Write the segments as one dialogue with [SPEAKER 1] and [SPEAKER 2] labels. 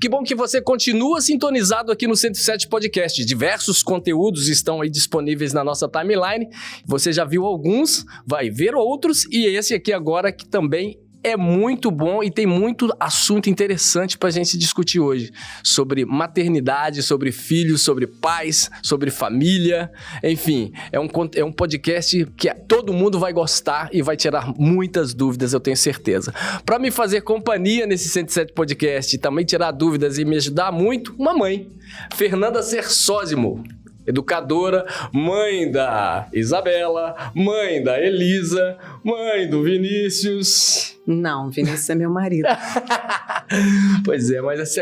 [SPEAKER 1] Que bom que você continua sintonizado aqui no 107 Podcast. Diversos conteúdos estão aí disponíveis na nossa timeline. Você já viu alguns, vai ver outros, e esse aqui agora que também é muito bom e tem muito assunto interessante pra gente discutir hoje. Sobre maternidade, sobre filhos, sobre pais, sobre família. Enfim, é um podcast que todo mundo vai gostar e vai tirar muitas dúvidas, eu tenho certeza. Pra me fazer companhia nesse 107 Podcast e também tirar dúvidas e me ajudar muito, uma mãe, Fernanda Sersósimo. Educadora, mãe da Isabela, mãe da Elisa, mãe do Vinícius.
[SPEAKER 2] Não, Vinícius é meu marido.
[SPEAKER 1] Pois é, mas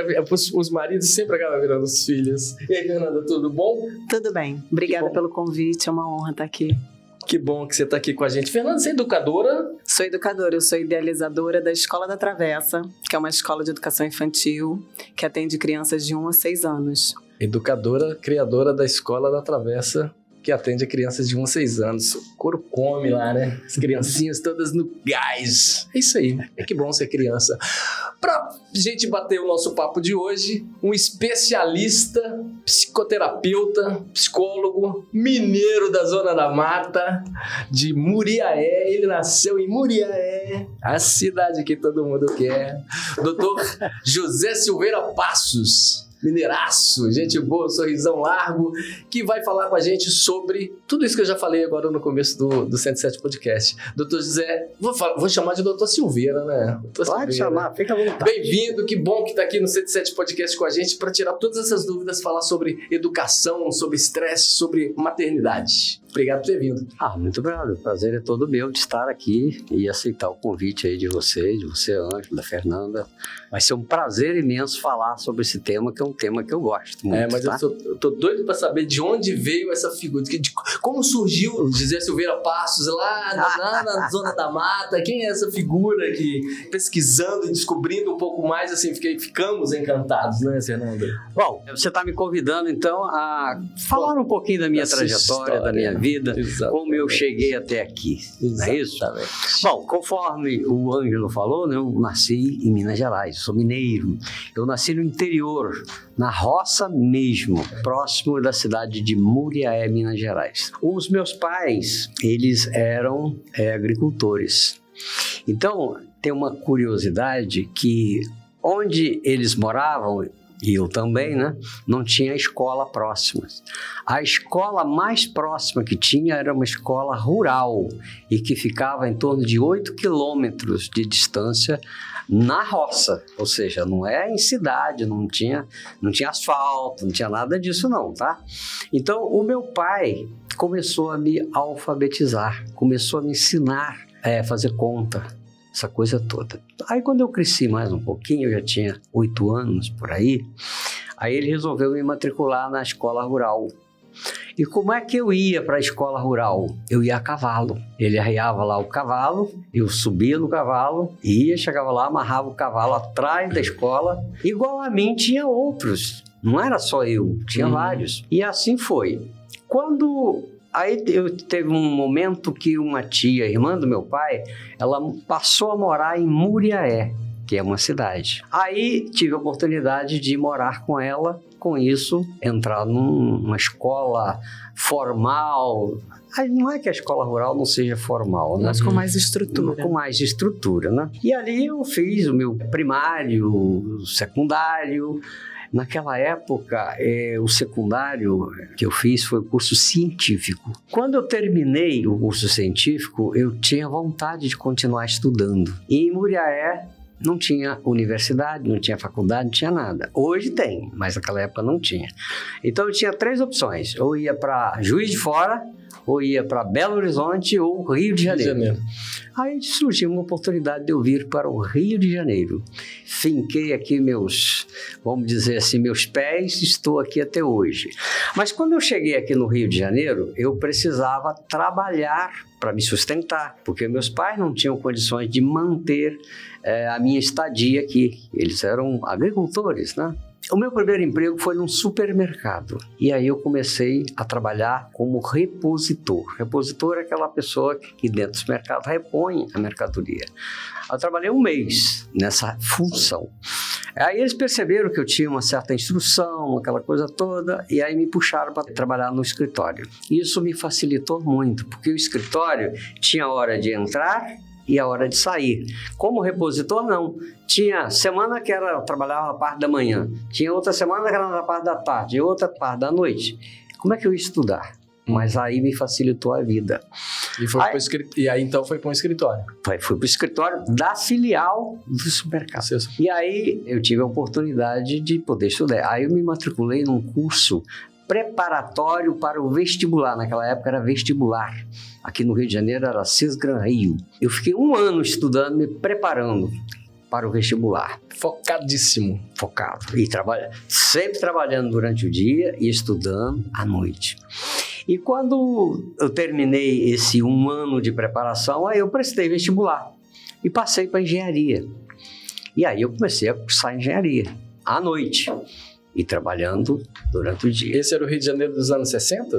[SPEAKER 1] os maridos sempre acabam virando os filhos. E aí, Fernanda, tudo bom?
[SPEAKER 2] Tudo bem. Obrigada pelo convite, é uma honra estar aqui.
[SPEAKER 1] Que bom que você está aqui com a gente. Fernanda, você é educadora?
[SPEAKER 2] Sou educadora, eu sou idealizadora da Escola da Travessa, que é uma escola de educação infantil que atende crianças de 1 a 6 anos.
[SPEAKER 1] Educadora, criadora da Escola da Travessa, que atende a crianças de 1 a 6 anos. O couro come lá, né? As criancinhas todas no gás. É isso aí, é que bom ser criança. Pra gente bater o nosso papo de hoje, um especialista, psicoterapeuta, psicólogo, mineiro da Zona da Mata, de Muriaé. Ele nasceu em Muriaé, a cidade que todo mundo quer. Doutor José Silveira Passos. Mineiraço, gente boa, sorrisão largo, que vai falar com a gente sobre tudo isso que eu já falei agora no começo do 107 Podcast. Doutor José, vou chamar de Doutor Silveira, né?
[SPEAKER 3] Pode chamar, fica à vontade.
[SPEAKER 1] Bem-vindo, que bom que está aqui no 107 Podcast com a gente para tirar todas essas dúvidas, falar sobre educação, sobre estresse, sobre maternidade. Obrigado por ter vindo.
[SPEAKER 3] Muito obrigado. O prazer é todo meu de estar aqui e aceitar o convite aí de você, Ângelo, da Fernanda. Vai ser um prazer imenso falar sobre esse tema, que é um tema que eu gosto muito.
[SPEAKER 1] Mas
[SPEAKER 3] tá?
[SPEAKER 1] eu tô doido para saber de onde veio essa figura, como surgiu o José Silveira Passos lá na Zona da Mata. Quem é essa figura que, pesquisando e descobrindo um pouco mais, assim, ficamos encantados, né, Fernanda?
[SPEAKER 3] Bom, você está me convidando, então, a falar um pouquinho da minha trajetória, da minha vida, como eu cheguei até aqui, não é isso? Bom, conforme o Ângelo falou, né, eu nasci em Minas Gerais, eu sou mineiro, eu nasci no interior, na roça mesmo, próximo da cidade de Muriaé, Minas Gerais. Os meus pais, eles eram agricultores, então tem uma curiosidade que onde eles moravam, e eu também, né? Não tinha escola próxima. A escola mais próxima que tinha era uma escola rural e que ficava em torno de 8 quilômetros de distância na roça. Ou seja, não é em cidade, não tinha asfalto, não tinha nada disso não, tá? Então, o meu pai começou a me alfabetizar, começou a me ensinar a fazer conta. Essa coisa toda. Aí quando eu cresci mais um pouquinho, eu já tinha 8 anos por aí ele resolveu me matricular na escola rural. E como é que eu ia para a escola rural? Eu ia a cavalo. Ele arriava lá o cavalo, eu subia no cavalo, chegava lá, amarrava o cavalo atrás da escola. Igual a mim tinha outros, não era só eu, tinha vários. E assim foi. Aí teve um momento que uma tia, irmã do meu pai, ela passou a morar em Muriaé, que é uma cidade. Aí tive a oportunidade de morar com ela, com isso, entrar numa escola formal. Aí não é que a escola rural não seja formal, né?
[SPEAKER 2] Mas com mais estrutura.
[SPEAKER 3] Com mais estrutura, né? E ali eu fiz o meu primário, o secundário. Naquela época, o secundário que eu fiz foi o curso científico. Quando eu terminei o curso científico, eu tinha vontade de continuar estudando. E em Muriaé não tinha universidade, não tinha faculdade, não tinha nada. Hoje tem, mas naquela época não tinha. Então eu tinha 3 opções. Ou ia para Juiz de Fora, ou ia para Belo Horizonte ou Rio de Janeiro. Aí surgiu uma oportunidade de eu vir para o Rio de Janeiro. Finquei aqui vamos dizer assim, meus pés, estou aqui até hoje. Mas quando eu cheguei aqui no Rio de Janeiro, eu precisava trabalhar para me sustentar, porque meus pais não tinham condições de manter a minha estadia aqui. Eles eram agricultores, né? O meu primeiro emprego foi num supermercado. E aí eu comecei a trabalhar como repositor. Repositor é aquela pessoa que dentro do mercado repõe a mercadoria. Eu trabalhei 1 mês nessa função. Aí eles perceberam que eu tinha uma certa instrução, aquela coisa toda, e aí me puxaram para trabalhar no escritório. Isso me facilitou muito, porque o escritório tinha a hora de entrar e a hora de sair. Como repositor, não. Tinha semana que eu trabalhava na parte da manhã, tinha outra semana que era na parte da tarde, e outra parte da noite. Como é que eu ia estudar? Mas aí me facilitou a vida.
[SPEAKER 1] E aí então foi para um escritório?
[SPEAKER 3] Fui para o escritório da filial do supermercado. E aí eu tive a oportunidade de poder estudar. Aí eu me matriculei num curso preparatório para o vestibular. Naquela época era vestibular. Aqui no Rio de Janeiro era Cisgran Rio. Eu fiquei 1 ano estudando, me preparando para o vestibular.
[SPEAKER 1] Focadíssimo.
[SPEAKER 3] Focado. E sempre trabalhando durante o dia e estudando à noite. E quando eu terminei esse 1 ano de preparação, aí eu prestei vestibular e passei para engenharia. E aí eu comecei a cursar engenharia à noite e trabalhando durante o dia.
[SPEAKER 1] Esse era o Rio de Janeiro dos anos 60?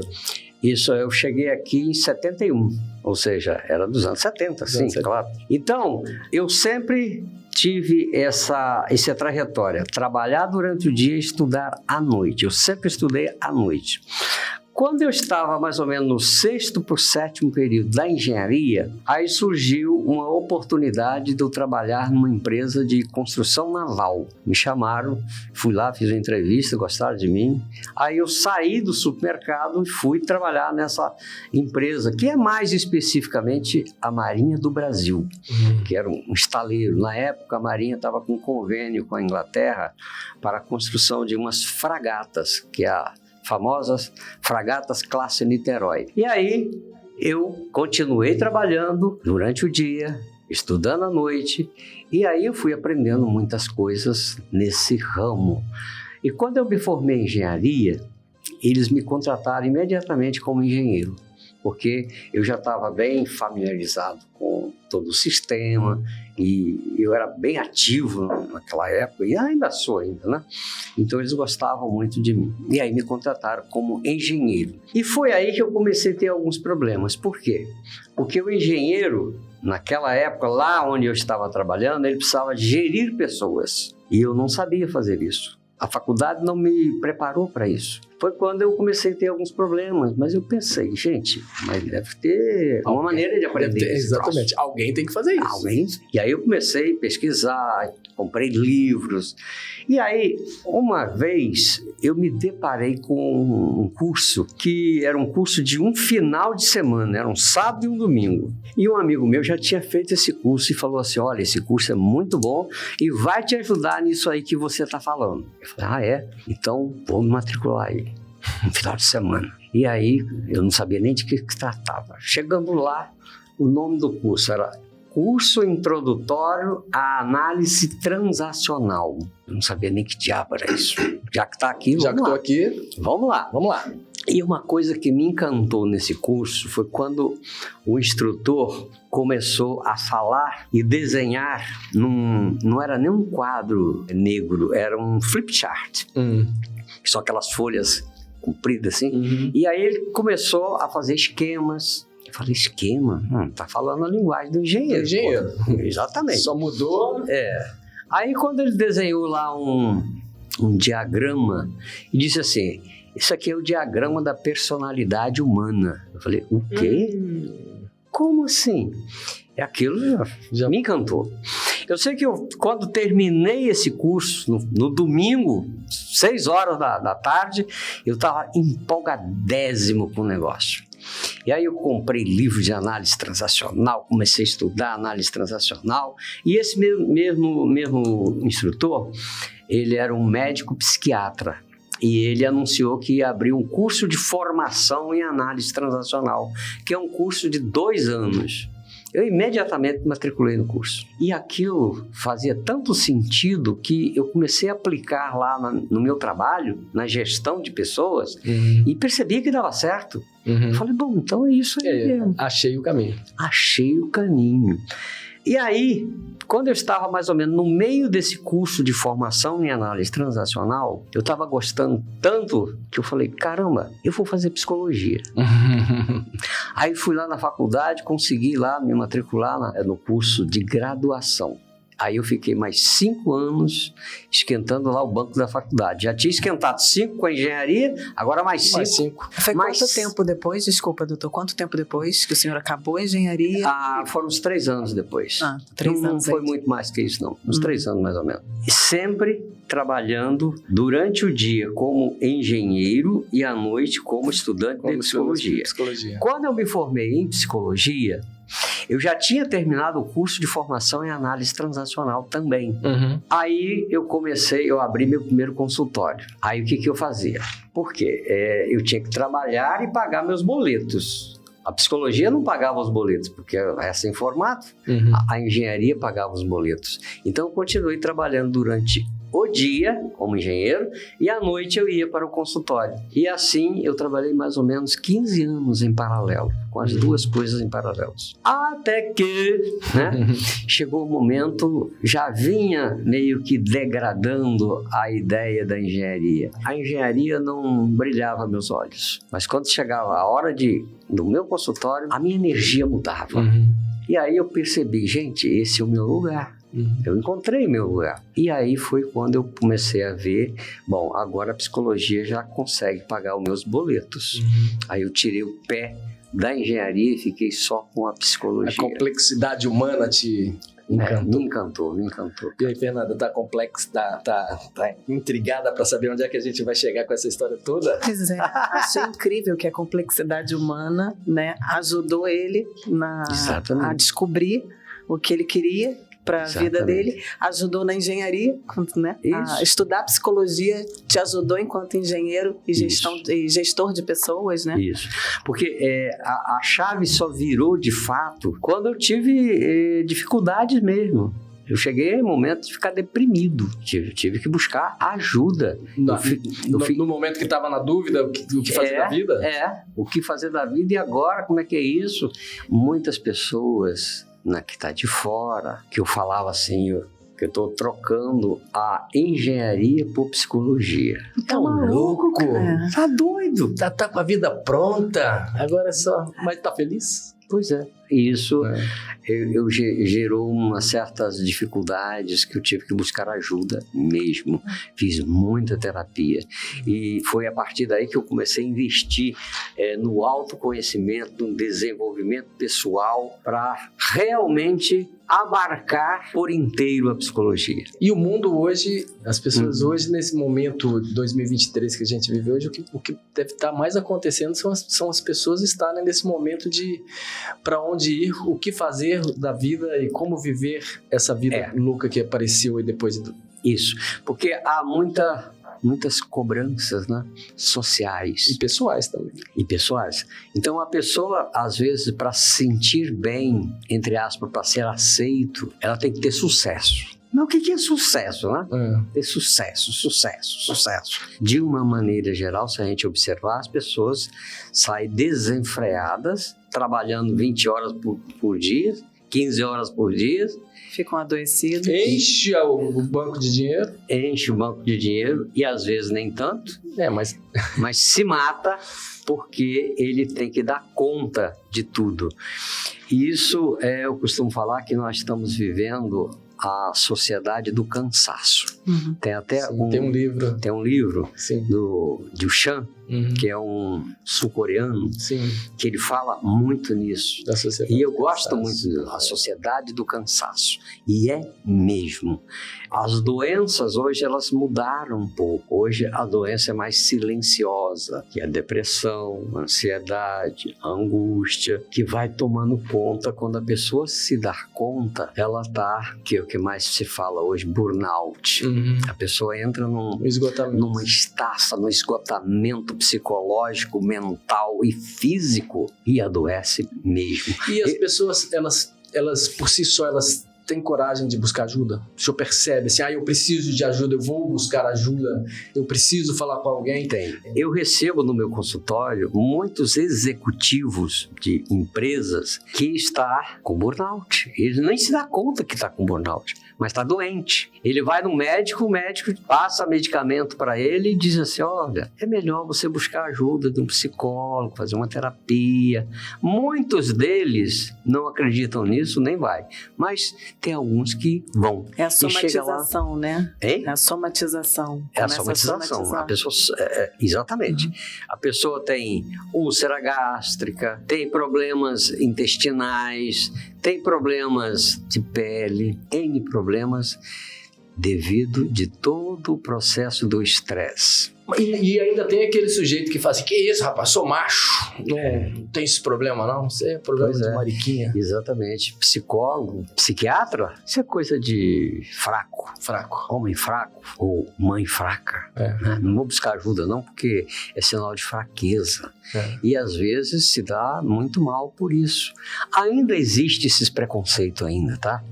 [SPEAKER 3] Isso, eu cheguei aqui em 71, ou seja, era dos anos 70, sim, claro. Então, eu sempre tive essa trajetória, trabalhar durante o dia e estudar à noite. Eu sempre estudei à noite. Quando eu estava mais ou menos no 6º para o 7º período da engenharia, aí surgiu uma oportunidade de eu trabalhar numa empresa de construção naval. Me chamaram, fui lá, fiz uma entrevista, gostaram de mim. Aí eu saí do supermercado e fui trabalhar nessa empresa, que é mais especificamente a Marinha do Brasil, que era um estaleiro. Na época, a Marinha estava com um convênio com a Inglaterra para a construção de umas fragatas, que é a famosas fragatas classe Niterói. E aí eu continuei trabalhando durante o dia, estudando à noite, e aí eu fui aprendendo muitas coisas nesse ramo. E quando eu me formei em engenharia, eles me contrataram imediatamente como engenheiro, porque eu já estava bem familiarizado com todo o sistema e eu era bem ativo naquela época e ainda sou né? Então eles gostavam muito de mim e aí me contrataram como engenheiro. E foi aí que eu comecei a ter alguns problemas. Por quê? Porque o engenheiro, naquela época, lá onde eu estava trabalhando, ele precisava gerir pessoas e eu não sabia fazer isso. A faculdade não me preparou para isso. Foi quando eu comecei a ter alguns problemas, mas eu pensei, gente, mas deve ter uma maneira de aprender.
[SPEAKER 1] Exatamente, alguém tem que fazer isso.
[SPEAKER 3] Alguém. E aí eu comecei a pesquisar, comprei livros. E aí, uma vez, eu me deparei com um curso que era um curso de um final de semana, era um sábado e um domingo. E um amigo meu já tinha feito esse curso e falou assim, olha, esse curso é muito bom e vai te ajudar nisso aí que você está falando. Eu falei, é? Então vou me matricular aí. No final de semana. E aí, eu não sabia nem de que tratava. Chegando lá, o nome do curso era Curso Introdutório à Análise Transacional. Eu não sabia nem que diabo era isso. Já que está aqui,
[SPEAKER 1] já que estou aqui,
[SPEAKER 3] vamos lá.
[SPEAKER 1] Vamos lá.
[SPEAKER 3] E uma coisa que me encantou nesse curso foi quando o instrutor começou a falar e desenhar, não era nem um quadro negro, era um flip chart. Só aquelas folhas compridas assim. E aí ele começou a fazer esquemas. Eu falei, esquema? Tá falando a linguagem do engenheiro. Exatamente.
[SPEAKER 1] Só mudou.
[SPEAKER 3] Aí quando ele desenhou lá um diagrama e disse assim, isso aqui é o diagrama da personalidade humana. Eu falei, o quê? Como assim? Aquilo já me encantou. Eu sei que quando terminei esse curso, no domingo, 6 horas da tarde, eu estava empolgadésimo com o negócio. E aí eu comprei livro de análise transacional, comecei a estudar análise transacional. E esse mesmo instrutor, ele era um médico psiquiatra. E ele anunciou que ia abrir um curso de formação em análise transacional, que é um curso de 2 anos. Eu imediatamente me matriculei no curso. E aquilo fazia tanto sentido que eu comecei a aplicar lá no meu trabalho, na gestão de pessoas, e percebi que dava certo. Falei, bom, então é isso aí mesmo.
[SPEAKER 1] Achei o caminho.
[SPEAKER 3] Achei o caminho. E aí, quando eu estava mais ou menos no meio desse curso de formação em análise transacional, eu estava gostando tanto que eu falei, caramba, eu vou fazer psicologia. Aí fui lá na faculdade, consegui lá me matricular no curso de graduação. Aí eu fiquei mais 5 anos esquentando lá o banco da faculdade. Já tinha esquentado 5 com a engenharia, agora mais 5.
[SPEAKER 2] Foi quanto tempo depois, desculpa, doutor, quanto tempo depois que o senhor acabou a engenharia?
[SPEAKER 3] Foram uns 3 anos depois.
[SPEAKER 2] 3 anos.
[SPEAKER 3] Não foi muito mais que isso, não. Uns 3 anos, mais ou menos. E sempre trabalhando durante o dia como engenheiro e à noite como estudante de psicologia. Quando eu me formei em psicologia, eu já tinha terminado o curso de formação em análise transacional também. Aí eu abri meu primeiro consultório. Aí o que eu fazia? Por quê? Eu tinha que trabalhar e pagar meus boletos. A psicologia não pagava os boletos, porque era sem formato. A engenharia pagava os boletos. Então eu continuei trabalhando durante o dia como engenheiro e à noite eu ia para o consultório. E assim eu trabalhei mais ou menos 15 anos em paralelo, com as duas coisas em paralelo. Até que chegou o momento, já vinha meio que degradando a ideia da engenharia. A engenharia não brilhava meus olhos, mas quando chegava a hora do meu consultório, a minha energia mudava. E aí eu percebi, gente, esse é o meu lugar. Eu encontrei meu lugar. E aí foi quando eu comecei a ver, bom, agora a psicologia já consegue pagar os meus boletos. Aí eu tirei o pé da engenharia e fiquei só com a psicologia.
[SPEAKER 1] A complexidade humana te encantou?
[SPEAKER 3] Me encantou.
[SPEAKER 1] E aí, Fernanda, tá complexa, tá intrigada para saber onde é que a gente vai chegar com essa história toda?
[SPEAKER 2] Pois é, achei incrível que a complexidade humana, né, ajudou ele a descobrir o que ele queria para a vida dele, ajudou na engenharia, né? A estudar psicologia te ajudou enquanto engenheiro e gestor de pessoas, né?
[SPEAKER 3] Isso, porque a chave só virou de fato quando eu tive dificuldades mesmo. Eu cheguei no momento de ficar deprimido, tive que buscar ajuda.
[SPEAKER 1] No momento que estava na dúvida, o que fazer da vida?
[SPEAKER 3] O que fazer da vida e agora, como é que é isso? Muitas pessoas que está de fora, que eu falava assim, que eu estou trocando a engenharia por psicologia.
[SPEAKER 1] Tá maluco?
[SPEAKER 3] Tá doido?
[SPEAKER 1] Tá com a vida pronta, agora é só... Mas tá feliz?
[SPEAKER 3] Pois é. Isso gerou umas certas dificuldades que eu tive que buscar ajuda mesmo. Fiz muita terapia. E foi a partir daí que eu comecei a investir no autoconhecimento, no desenvolvimento pessoal, para realmente abarcar por inteiro a psicologia.
[SPEAKER 1] E o mundo hoje, as pessoas hoje, nesse momento 2023 que a gente vive hoje, o que deve estar mais acontecendo são as pessoas estarem nesse momento de para onde ir, o que fazer da vida e como viver essa vida louca que apareceu aí depois
[SPEAKER 3] Isso, porque há muitas cobranças, né? Sociais.
[SPEAKER 1] E pessoais também.
[SPEAKER 3] Então a pessoa, às vezes, para se sentir bem, entre aspas, para ser aceito, ela tem que ter sucesso. Mas o que é sucesso, né? Ter sucesso. De uma maneira geral, se a gente observar, as pessoas saem desenfreadas, trabalhando 20 horas por dia, 15 horas por dia.
[SPEAKER 2] Ficam adoecidos.
[SPEAKER 1] Enche o banco de dinheiro.
[SPEAKER 3] Enche o banco de dinheiro e às vezes nem tanto. Mas se mata porque ele tem que dar conta de tudo. E isso eu costumo falar que nós estamos vivendo a sociedade do cansaço. Tem até
[SPEAKER 1] tem um livro.
[SPEAKER 3] Tem um livro do Chan, que é um sul-coreano, que ele fala muito nisso. E eu gosto muito da sociedade do cansaço. E é mesmo. As doenças hoje, elas mudaram um pouco. Hoje a doença é mais silenciosa, que é a depressão, a ansiedade, a angústia, que vai tomando conta. Quando a pessoa se dá conta, ela tá, que é o que mais se fala hoje, burnout. A pessoa entra numa estaça, num esgotamento psicológico, mental e físico e adoece mesmo.
[SPEAKER 1] E as pessoas, elas por si só, elas têm coragem de buscar ajuda? O senhor percebe assim, eu preciso de ajuda, eu vou buscar ajuda, eu preciso falar com alguém?
[SPEAKER 3] Tem. Eu recebo no meu consultório muitos executivos de empresas que estão com burnout. Ele nem se dá conta que está com burnout, mas está doente. Ele vai no médico, o médico passa medicamento para ele e diz assim, olha, é melhor você buscar ajuda de um psicólogo, fazer uma terapia. Muitos deles não acreditam nisso, nem vai. Mas tem alguns que vão.
[SPEAKER 2] É a somatização, né?
[SPEAKER 3] Hein?
[SPEAKER 2] É a somatização.
[SPEAKER 3] É a somatização. A pessoa, exatamente. A pessoa tem úlcera gástrica, tem problemas intestinais, tem problemas de pele, N problemas devido de todo o processo do estresse.
[SPEAKER 1] E ainda tem aquele sujeito que fala assim, que isso, rapaz, sou macho. Não tem esse problema, não. Isso é problema de mariquinha.
[SPEAKER 3] Exatamente. Psicólogo, psiquiatra, isso é coisa de fraco. Homem fraco ou mãe fraca. Né? Não vou buscar ajuda, não, porque é sinal de fraqueza. E às vezes se dá muito mal por isso. Ainda existe esses preconceitos ainda, tá?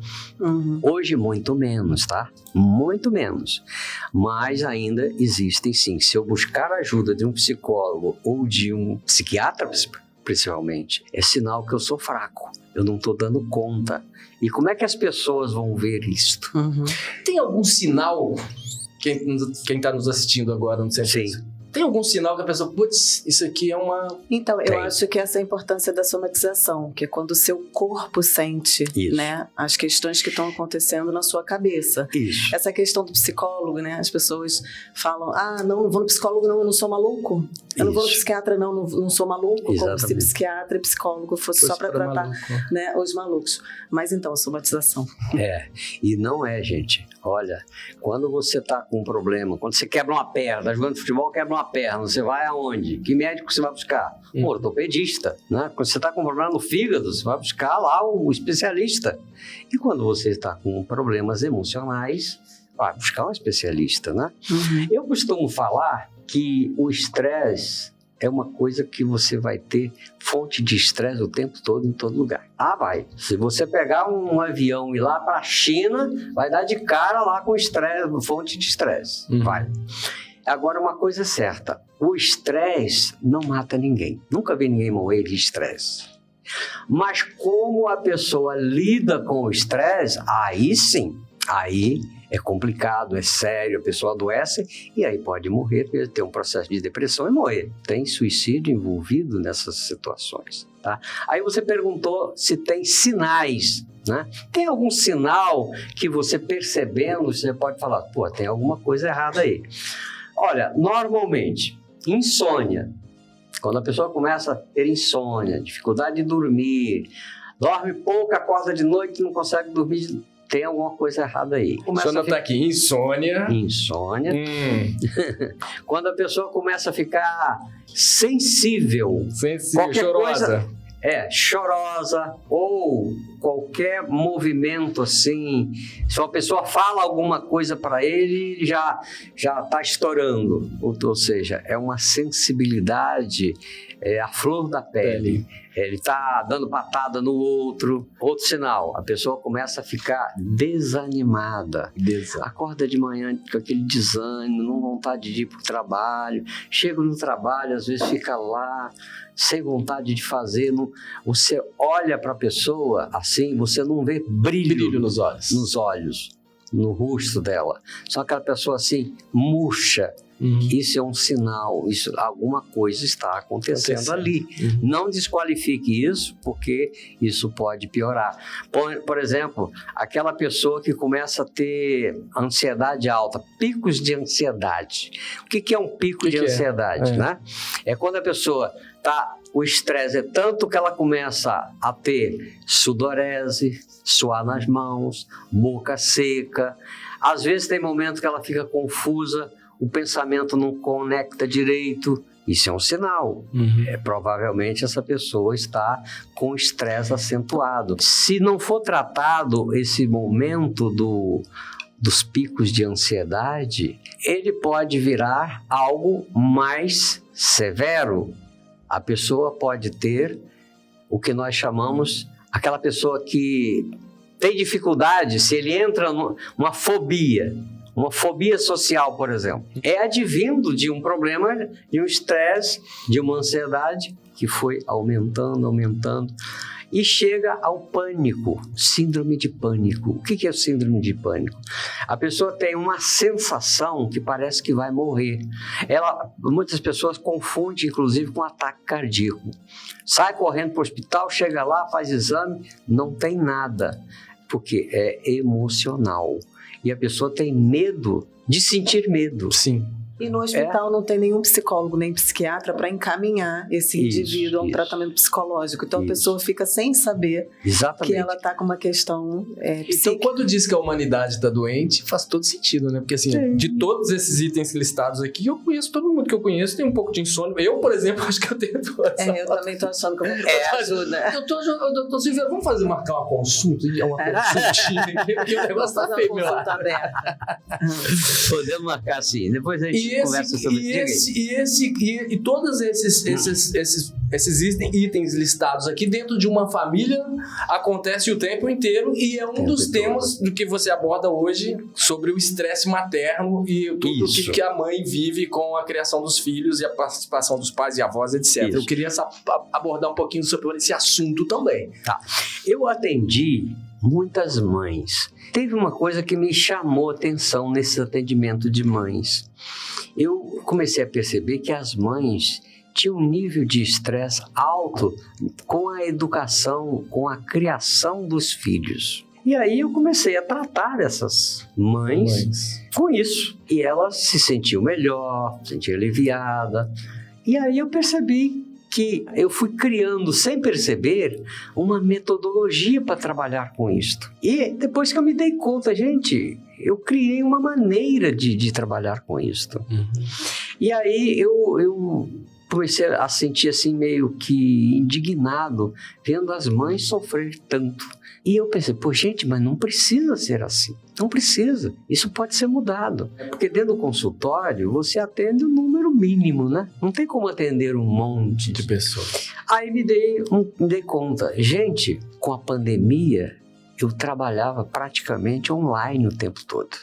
[SPEAKER 3] Hoje muito menos, tá? Muito menos. Mas ainda existem sim. Se eu buscar a ajuda de um psicólogo ou de um psiquiatra, principalmente, é sinal que eu sou fraco. Eu não estou dando conta. E como é que as pessoas vão ver isto?
[SPEAKER 1] Tem algum sinal, quem está nos assistindo agora, não sei se tem algum sinal que a pessoa, putz, isso aqui é uma...
[SPEAKER 2] Então, eu acho que essa é a importância da somatização, que é quando o seu corpo sente, né, as questões que estão acontecendo na sua cabeça.
[SPEAKER 3] Isso.
[SPEAKER 2] Essa questão do psicólogo, né, as pessoas falam, não vou no psicólogo não, eu não sou maluco. Eu não vou no psiquiatra não sou maluco. Exatamente. Como se psiquiatra e psicólogo fosse só para tratar, né, os malucos. Mas então, a somatização.
[SPEAKER 3] E não é, gente. Olha, quando você está com um problema, quando você quebra uma perna, jogando futebol, quebra uma perna, você vai aonde? Que médico você vai buscar? Um ortopedista, né? Quando você está com um problema no fígado, você vai buscar lá o especialista. E quando você está com problemas emocionais, vai buscar um especialista, né? Eu costumo falar que o estresse é uma coisa que você vai ter fonte de estresse o tempo todo, em todo lugar. Vai. Se você pegar um avião e ir lá para a China, vai dar de cara lá com estresse, fonte de estresse. Vai. Agora, uma coisa é certa. O estresse não mata ninguém. Nunca vi ninguém morrer de estresse. Mas como a pessoa lida com o estresse, aí sim, aí é complicado, é sério, a pessoa adoece e aí pode morrer, ter um processo de depressão e morrer. Tem suicídio envolvido nessas situações, tá? Aí você perguntou se tem sinais, né? Tem algum sinal que você percebendo, você pode falar, tem alguma coisa errada aí. Olha, normalmente, insônia. Quando a pessoa começa a ter insônia, dificuldade de dormir, dorme pouco, acorda de noite e não consegue dormir, tem alguma coisa errada aí.
[SPEAKER 1] Deixa eu anotar aqui, insônia.
[SPEAKER 3] Quando a pessoa começa a ficar sensível.
[SPEAKER 1] Chorosa.
[SPEAKER 3] Chorosa, ou qualquer movimento assim, se uma pessoa fala alguma coisa para ele, já está estourando, ou seja, é uma sensibilidade, a flor da pele. Ele está dando patada no outro. Outro sinal, a pessoa começa a ficar desanimada. Acorda de manhã com aquele desânimo, não vontade de ir para o trabalho. Chega no trabalho, às vezes fica lá, sem vontade de fazer. Você olha para a pessoa assim, você não vê brilho
[SPEAKER 1] nos olhos,
[SPEAKER 3] no rosto dela. Só aquela pessoa assim, murcha. Isso é um sinal, alguma coisa está acontecendo ali. Não desqualifique isso, porque isso pode piorar. Por exemplo, aquela pessoa que começa a ter ansiedade alta, picos de ansiedade. O que é um pico de ansiedade? Né? É quando a pessoa o estresse é tanto que ela começa a ter sudorese, suar nas mãos, boca seca. Às vezes tem momentos que ela fica confusa, o pensamento não conecta direito. Isso é um sinal. Provavelmente essa pessoa está com estresse acentuado. Se não for tratado esse momento dos picos de ansiedade, ele pode virar algo mais severo. A pessoa pode ter o que nós chamamos, aquela pessoa que tem dificuldade, se ele entra numa fobia, uma fobia social, por exemplo, é advindo de um problema, de um estresse, de uma ansiedade que foi aumentando, e chega ao pânico, síndrome de pânico. O que é o síndrome de pânico? A pessoa tem uma sensação que parece que vai morrer. Muitas pessoas confundem, inclusive, com ataque cardíaco. Sai correndo para o hospital, chega lá, faz exame, não tem nada. porque é emocional. E a pessoa tem medo de sentir medo.
[SPEAKER 1] Sim.
[SPEAKER 2] E no hospital não tem nenhum psicólogo nem psiquiatra para encaminhar esse indivíduo a um tratamento psicológico. Então a pessoa fica sem saber que ela está com uma questão psíquica.
[SPEAKER 1] Então quando diz que a humanidade está doente, faz todo sentido, né? Porque assim, de todos esses itens listados aqui, eu conheço todo mundo que eu conheço, tem um pouco de insônia. Eu, por exemplo, acho que eu tenho todas.
[SPEAKER 2] Eu também estou achando que eu ajuda.
[SPEAKER 1] Doutor Silveira, vamos marcar uma consulta? Uma consultinha aqui, porque o negócio tá feio, meu.
[SPEAKER 3] Podemos marcar sim, depois a gente conversa sobre isso.
[SPEAKER 1] E todos esses itens listados aqui dentro de uma família acontece o tempo inteiro e é um dos temas do que você aborda hoje sobre o estresse materno e tudo o que a mãe vive com a criação dos filhos e a participação dos pais e avós, etc. Eu queria abordar um pouquinho sobre esse assunto também.
[SPEAKER 3] Tá. Eu atendi muitas mães. Teve uma coisa que me chamou a atenção nesse atendimento de mães. Eu comecei a perceber que as mães tinham um nível de estresse alto com a educação, com a criação dos filhos. E aí eu comecei a tratar essas mães com isso. E elas se sentiam melhor, se sentiam aliviadas. E aí eu percebi que eu fui criando, sem perceber, uma metodologia para trabalhar com isto. E depois que eu me dei conta, gente, eu criei uma maneira de trabalhar com isto. E aí eu comecei a sentir assim meio que indignado, vendo as mães sofrer tanto. E eu pensei, gente, mas não precisa ser assim. Não precisa. Isso pode ser mudado. Porque dentro do consultório, você atende um número mínimo, né? Não tem como atender um monte de pessoas. Aí me dei conta. Gente, com a pandemia, eu trabalhava praticamente online o tempo todo.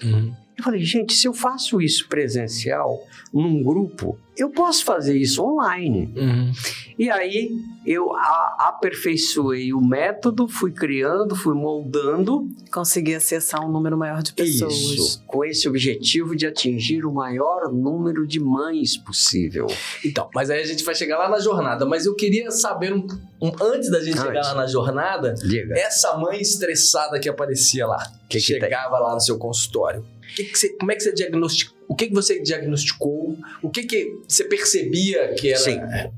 [SPEAKER 3] Eu falei, gente, se eu faço isso presencial, num grupo, eu posso fazer isso online. E aí eu aperfeiçoei o método, fui criando, fui moldando.
[SPEAKER 2] Consegui acessar um número maior de pessoas.
[SPEAKER 3] Isso, com esse objetivo de atingir o maior número de mães possível.
[SPEAKER 1] Então, mas aí a gente vai chegar lá na jornada. Mas eu queria saber, antes da gente chegar lá na jornada, essa mãe estressada que aparecia lá, que chegava lá no seu consultório. Como é que você diagnosticou? O que você diagnosticou? O que você percebia que era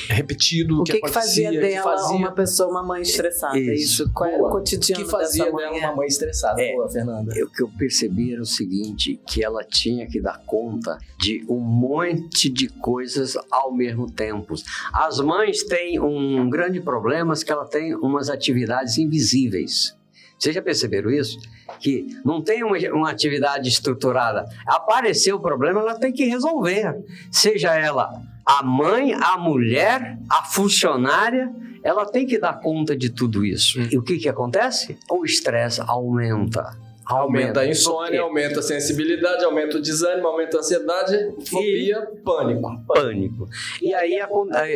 [SPEAKER 1] repetido?
[SPEAKER 2] O que fazia dela uma pessoa, uma mãe estressada? Isso. Qual era o cotidiano dessa mãe? O que fazia dela uma mãe estressada,
[SPEAKER 1] Fernanda?
[SPEAKER 3] O que eu percebi era o seguinte, que ela tinha que dar conta de um monte de coisas ao mesmo tempo. As mães têm um grande problema, que ela tem umas atividades invisíveis. Vocês já perceberam isso? Que não tem uma atividade estruturada. Apareceu o problema, ela tem que resolver. Seja ela a mãe, a mulher, a funcionária, ela tem que dar conta de tudo isso. E o que acontece? O estresse aumenta.
[SPEAKER 1] Aumenta a insônia, aumenta a sensibilidade, aumenta o desânimo, aumenta a ansiedade, fobia,
[SPEAKER 3] pânico. E aí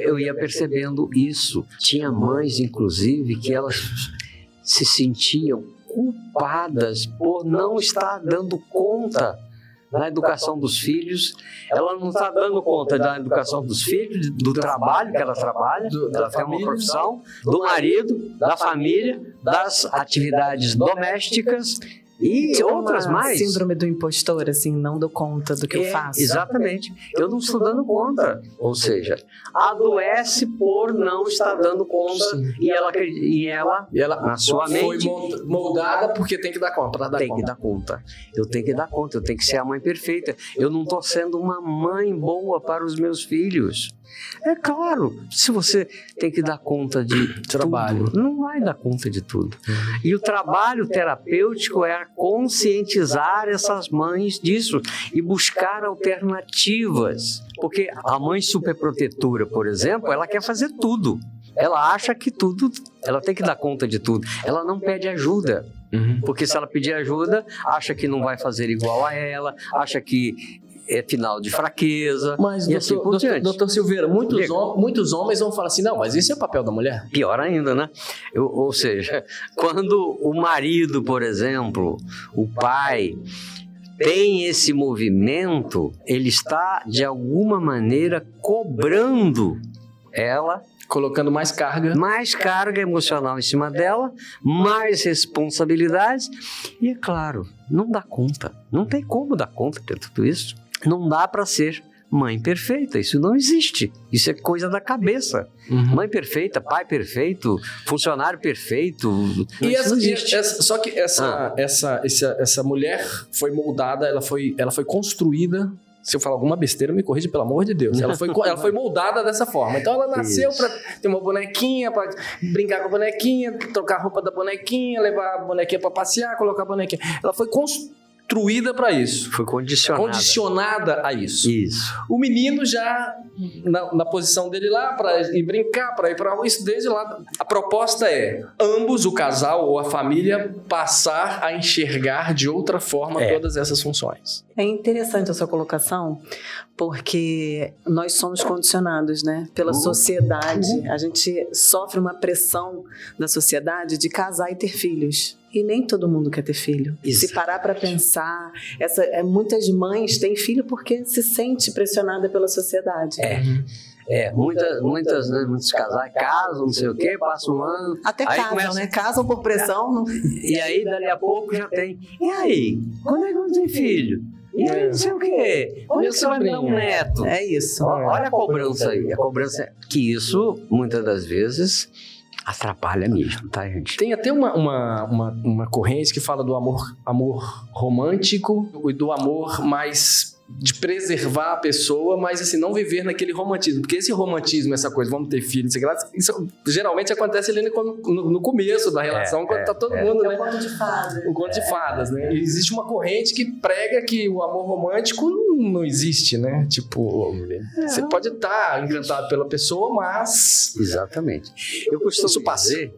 [SPEAKER 3] eu ia percebendo isso. Tinha mães, inclusive, que elas se sentiam culpadas por não estar dando conta da educação dos filhos. Ela não está dando conta da educação dos filhos, do trabalho que ela trabalha, ela tem uma profissão, do marido, da família, das atividades domésticas e outras mais.
[SPEAKER 2] Síndrome do impostor, assim, não dou conta do que eu faço.
[SPEAKER 3] Exatamente. Eu não estou dando conta. Ou seja, adoece por não estar dando conta. E ela, na sua mente,
[SPEAKER 1] foi moldada porque tem que dar conta.
[SPEAKER 3] Tem que dar conta. Eu tenho que dar conta. Eu tenho que ser a mãe perfeita. Eu não estou sendo uma mãe boa para os meus filhos. É claro, se você tem que dar conta de trabalho, não vai dar conta de tudo. E o trabalho terapêutico é conscientizar essas mães disso e buscar alternativas. Porque a mãe superprotetora, por exemplo, ela quer fazer tudo. Ela acha que ela tem que dar conta de tudo. Ela não pede ajuda. Porque se ela pedir ajuda, acha que não vai fazer igual a ela, acha que é final de fraqueza.
[SPEAKER 1] Mas, doutor Silveira, muitos homens vão falar assim, não, mas isso é papel da mulher?
[SPEAKER 3] Pior ainda, né? Ou seja, quando o marido, por exemplo, o pai, tem esse movimento, ele está, de alguma maneira, cobrando ela
[SPEAKER 1] colocando mais carga
[SPEAKER 3] emocional em cima dela, mais responsabilidades. E é claro, não dá conta. Não tem como dar conta de tudo isso. Não dá para ser mãe perfeita. Isso não existe. Isso é coisa da cabeça. Mãe perfeita, pai perfeito, funcionário perfeito. Isso não existe.
[SPEAKER 1] Só que essa mulher foi moldada, ela foi construída. Se eu falar alguma besteira, me corrige, pelo amor de Deus. Ela foi moldada dessa forma. Então ela nasceu para ter uma bonequinha, para brincar com a bonequinha, trocar a roupa da bonequinha, levar a bonequinha para passear, colocar a bonequinha. Ela foi construída para isso.
[SPEAKER 3] Foi condicionada
[SPEAKER 1] a isso.
[SPEAKER 3] Isso.
[SPEAKER 1] O menino já na posição dele lá, para ir brincar, para ir para isso desde lá. A proposta é ambos, o casal ou a família, passar a enxergar de outra forma todas essas funções.
[SPEAKER 2] É interessante a sua colocação, porque nós somos condicionados, né, pela sociedade. A gente sofre uma pressão da sociedade de casar e ter filhos. E nem todo mundo quer ter filho. Isso. Se parar para pensar, muitas mães têm filho porque se sente pressionada pela sociedade.
[SPEAKER 3] Muitos casais casam, não sei o quê, passam um ano.
[SPEAKER 2] Até casam, né? Casam por pressão.
[SPEAKER 3] E aí, dali a pouco, já tem. E aí? Quando é que não tem filho? E aí, não sei o quê? Quando é que você vai me dar um neto?
[SPEAKER 2] É isso.
[SPEAKER 3] Olha a cobrança aí. A cobrança que isso, muitas das vezes, atrapalha mesmo, tá, gente?
[SPEAKER 1] Tem até uma corrente que fala do amor romântico e do amor mais de preservar a pessoa, mas assim, não viver naquele romantismo. Porque esse romantismo, essa coisa, vamos ter filhos, isso geralmente acontece ali no começo da relação, quando tá todo mundo, né?
[SPEAKER 2] É um conto de fadas.
[SPEAKER 1] O conto de fadas, né? E existe uma corrente que prega que o amor romântico não existe, né? Tipo, você pode estar encantado pela pessoa, mas...
[SPEAKER 3] Exatamente. Eu costumo dizer,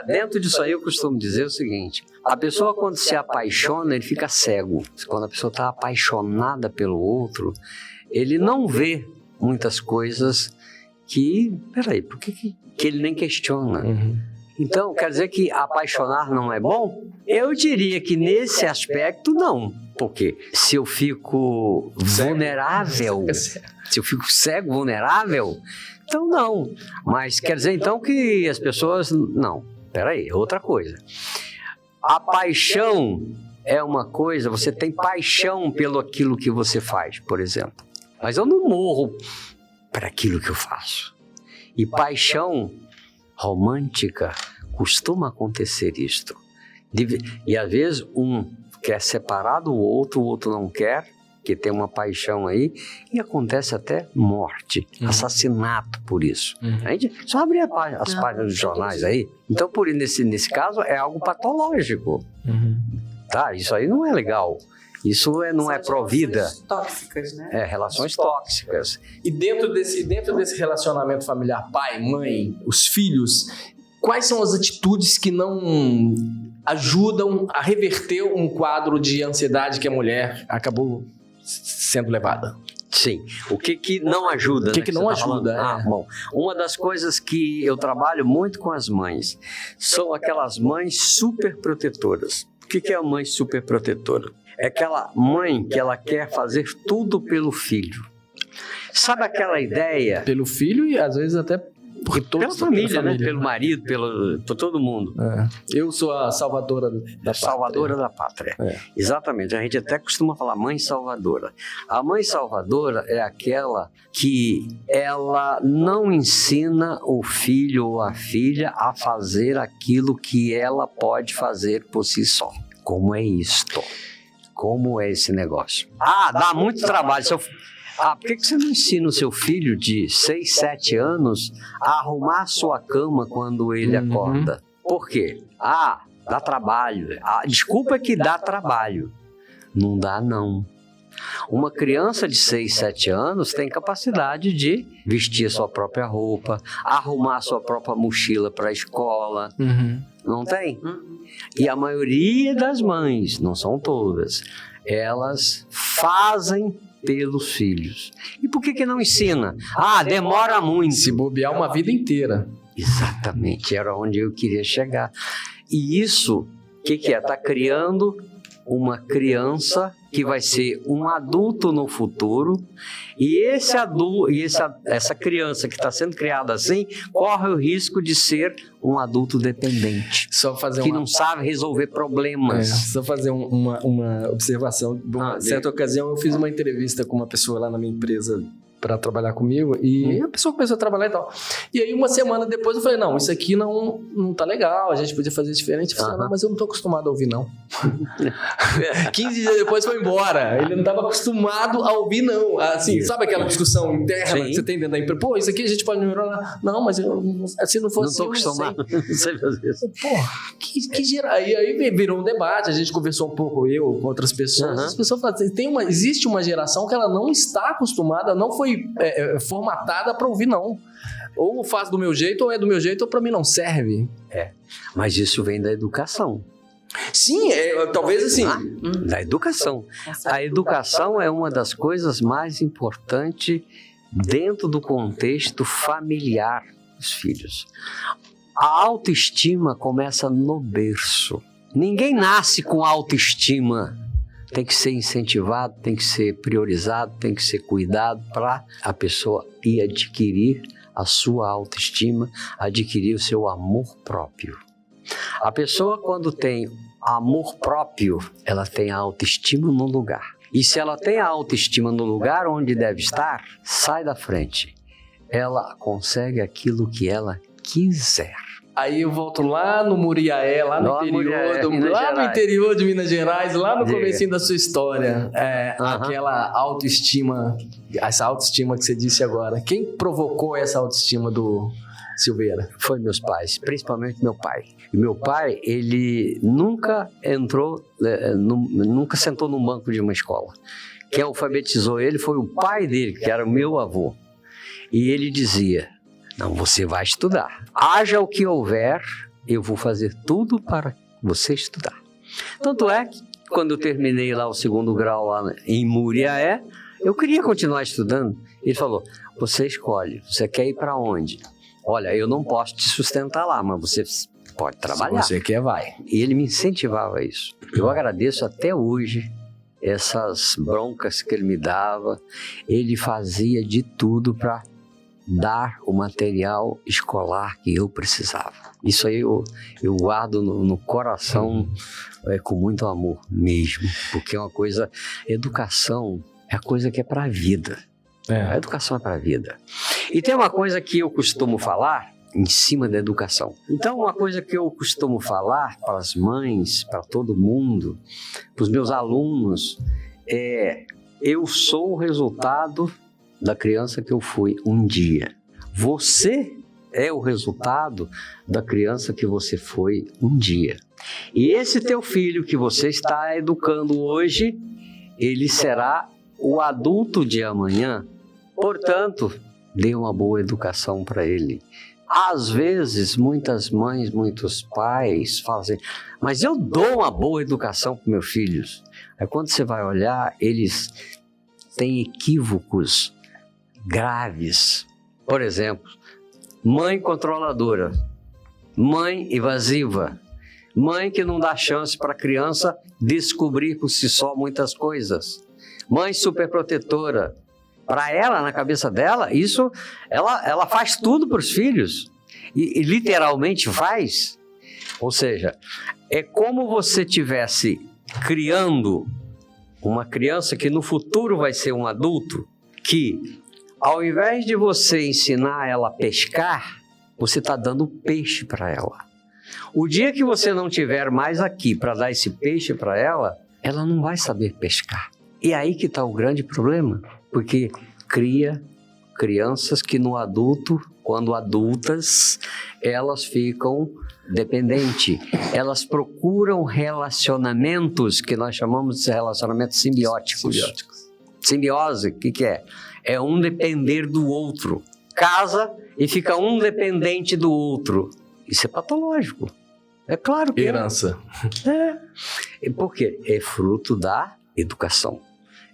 [SPEAKER 3] dentro disso aí eu costumo dizer o seguinte: a pessoa, quando se apaixona, ele fica cego. Quando a pessoa está apaixonada pelo outro, ele não vê muitas coisas que... Peraí, por que ele nem questiona? Então, quer dizer que apaixonar não é bom? Eu diria que nesse aspecto, não. Porque se eu fico vulnerável, se eu fico cego, vulnerável, então não. Mas quer dizer então que as pessoas... Não, peraí, outra coisa. A paixão é uma coisa, você tem paixão pelo aquilo que você faz, por exemplo. Mas eu não morro para aquilo que eu faço. E paixão romântica costuma acontecer isto. E às vezes um quer separar do outro, o outro não quer, que tem uma paixão aí, e acontece até morte, assassinato por isso. A gente só abre as páginas dos jornais aí. Então, nesse caso, é algo patológico. Tá? Isso aí não é legal. Isso não é pró-vida.
[SPEAKER 2] Relações tóxicas, né?
[SPEAKER 3] Relações tóxicas.
[SPEAKER 1] E dentro desse relacionamento familiar, pai, mãe, os filhos, quais são as atitudes que não ajudam a reverter um quadro de ansiedade que a mulher acabou sendo levada?
[SPEAKER 3] Sim. O que não ajuda?
[SPEAKER 1] O que não ajuda?
[SPEAKER 3] Bom, uma das coisas que eu trabalho muito com as mães são aquelas mães super protetoras. O que é a mãe super protetora? É aquela mãe que ela quer fazer tudo pelo filho. Sabe aquela ideia?
[SPEAKER 1] Pelo filho e às vezes até por todos.
[SPEAKER 3] Pela família, né? Pelo marido, por todo mundo.
[SPEAKER 1] Eu sou a salvadora da pátria.
[SPEAKER 3] Salvadora da pátria. Exatamente. A gente até costuma falar mãe salvadora. A mãe salvadora é aquela que ela não ensina o filho ou a filha a fazer aquilo que ela pode fazer por si só. Como é isto? Como é esse negócio? Dá muito trabalho. Por que você não ensina o seu filho de 6, 7 anos a arrumar a sua cama quando ele acorda? Por quê? Dá trabalho. Desculpa que dá trabalho. Não dá, não. Uma criança de 6, 7 anos tem capacidade de vestir a sua própria roupa, arrumar a sua própria mochila para a escola. Não tem? E a maioria das mães, não são todas, elas fazem pelos filhos. E por que não ensina? Demora muito.
[SPEAKER 1] Se bobear uma vida inteira.
[SPEAKER 3] Exatamente, era onde eu queria chegar. E isso, o que é? Está criando uma criança que vai ser um adulto no futuro, e esse adulto, essa criança que está sendo criada assim, corre o risco de ser um adulto dependente, que não sabe resolver problemas.
[SPEAKER 1] Só fazer uma observação. Em certa ocasião, eu fiz uma entrevista com uma pessoa lá na minha empresa para trabalhar comigo, e a pessoa começou a trabalhar e tal. E aí, uma semana depois, eu falei, não, isso aqui não tá legal, a gente podia fazer diferente. Eu falei, não, mas eu não tô acostumado a ouvir, não. 15 dias depois foi embora. Ele não tava acostumado a ouvir, não. Assim, sabe aquela discussão interna que você tem dentro da empresa? Pô, isso aqui a gente pode melhorar. Não, mas se não fosse...
[SPEAKER 3] Não tô acostumado.
[SPEAKER 1] Pô, que geral. Aí virou um debate, a gente conversou um pouco, eu com outras pessoas. As pessoas falam assim, existe uma geração que ela não está acostumada, não foi formatada para ouvir, não. Ou faz do meu jeito, ou é do meu jeito, ou para mim não serve.
[SPEAKER 3] Mas isso vem da educação.
[SPEAKER 1] Sim, talvez assim.
[SPEAKER 3] Da educação. A educação é uma das coisas mais importantes dentro do contexto familiar dos filhos. A autoestima começa no berço. Ninguém nasce com autoestima. Tem que ser incentivado, tem que ser priorizado, tem que ser cuidado para a pessoa ir adquirir a sua autoestima, adquirir o seu amor próprio. A pessoa, quando tem amor próprio, ela tem a autoestima no lugar. E se ela tem a autoestima no lugar onde deve estar, sai da frente. Ela consegue aquilo que ela quiser.
[SPEAKER 1] Aí eu volto lá no Muriaé, lá no interior de Minas Gerais, lá no comecinho da sua história. Aquela autoestima, essa autoestima que você disse agora. Quem provocou essa autoestima do Silveira?
[SPEAKER 3] Foi meus pais, principalmente meu pai. E meu pai, ele nunca nunca sentou num banco de uma escola. Quem alfabetizou ele foi o pai dele, que era o meu avô. E ele dizia... Não, você vai estudar. Haja o que houver, eu vou fazer tudo para você estudar. Tanto é que, quando eu terminei lá o 2º grau lá em Muriaé, eu queria continuar estudando. Ele falou, você escolhe, você quer ir para onde? Olha, eu não posso te sustentar lá, mas você pode trabalhar.
[SPEAKER 1] Se você quer, vai.
[SPEAKER 3] E ele me incentivava a isso. Eu agradeço até hoje essas broncas que ele me dava. Ele fazia de tudo para dar o material escolar que eu precisava. Isso aí eu guardo no coração com muito amor mesmo, porque é uma coisa... Educação é a coisa que é para a vida. A educação é para a vida. E tem uma coisa que eu costumo falar em cima da educação. Então, uma coisa que eu costumo falar para as mães, para todo mundo, para os meus alunos, eu sou o resultado da criança que eu fui um dia. Você é o resultado da criança que você foi um dia. E esse teu filho que você está educando hoje, ele será o adulto de amanhã. Portanto, dê uma boa educação para ele. Às vezes, muitas mães, muitos pais falam assim, mas eu dou uma boa educação para meus filhos. Aí quando você vai olhar, eles têm equívocos graves. Por exemplo, mãe controladora, mãe invasiva, mãe que não dá chance para a criança descobrir por si só muitas coisas, mãe superprotetora. Para ela, na cabeça dela, isso, ela faz tudo para os filhos e literalmente faz. Ou seja, é como você estivesse criando uma criança que no futuro vai ser um adulto, que ao invés de você ensinar ela a pescar, você está dando peixe para ela. O dia que você não tiver mais aqui para dar esse peixe para ela, ela não vai saber pescar. E aí que está o grande problema, porque cria crianças que no adulto, quando adultas, elas ficam dependentes. Elas procuram relacionamentos que nós chamamos de relacionamentos simbióticos. Simbiose, o que é? É um depender do outro. Casa e fica um dependente do outro. Isso é patológico. É claro que
[SPEAKER 1] herança.
[SPEAKER 3] Por quê? É fruto da educação.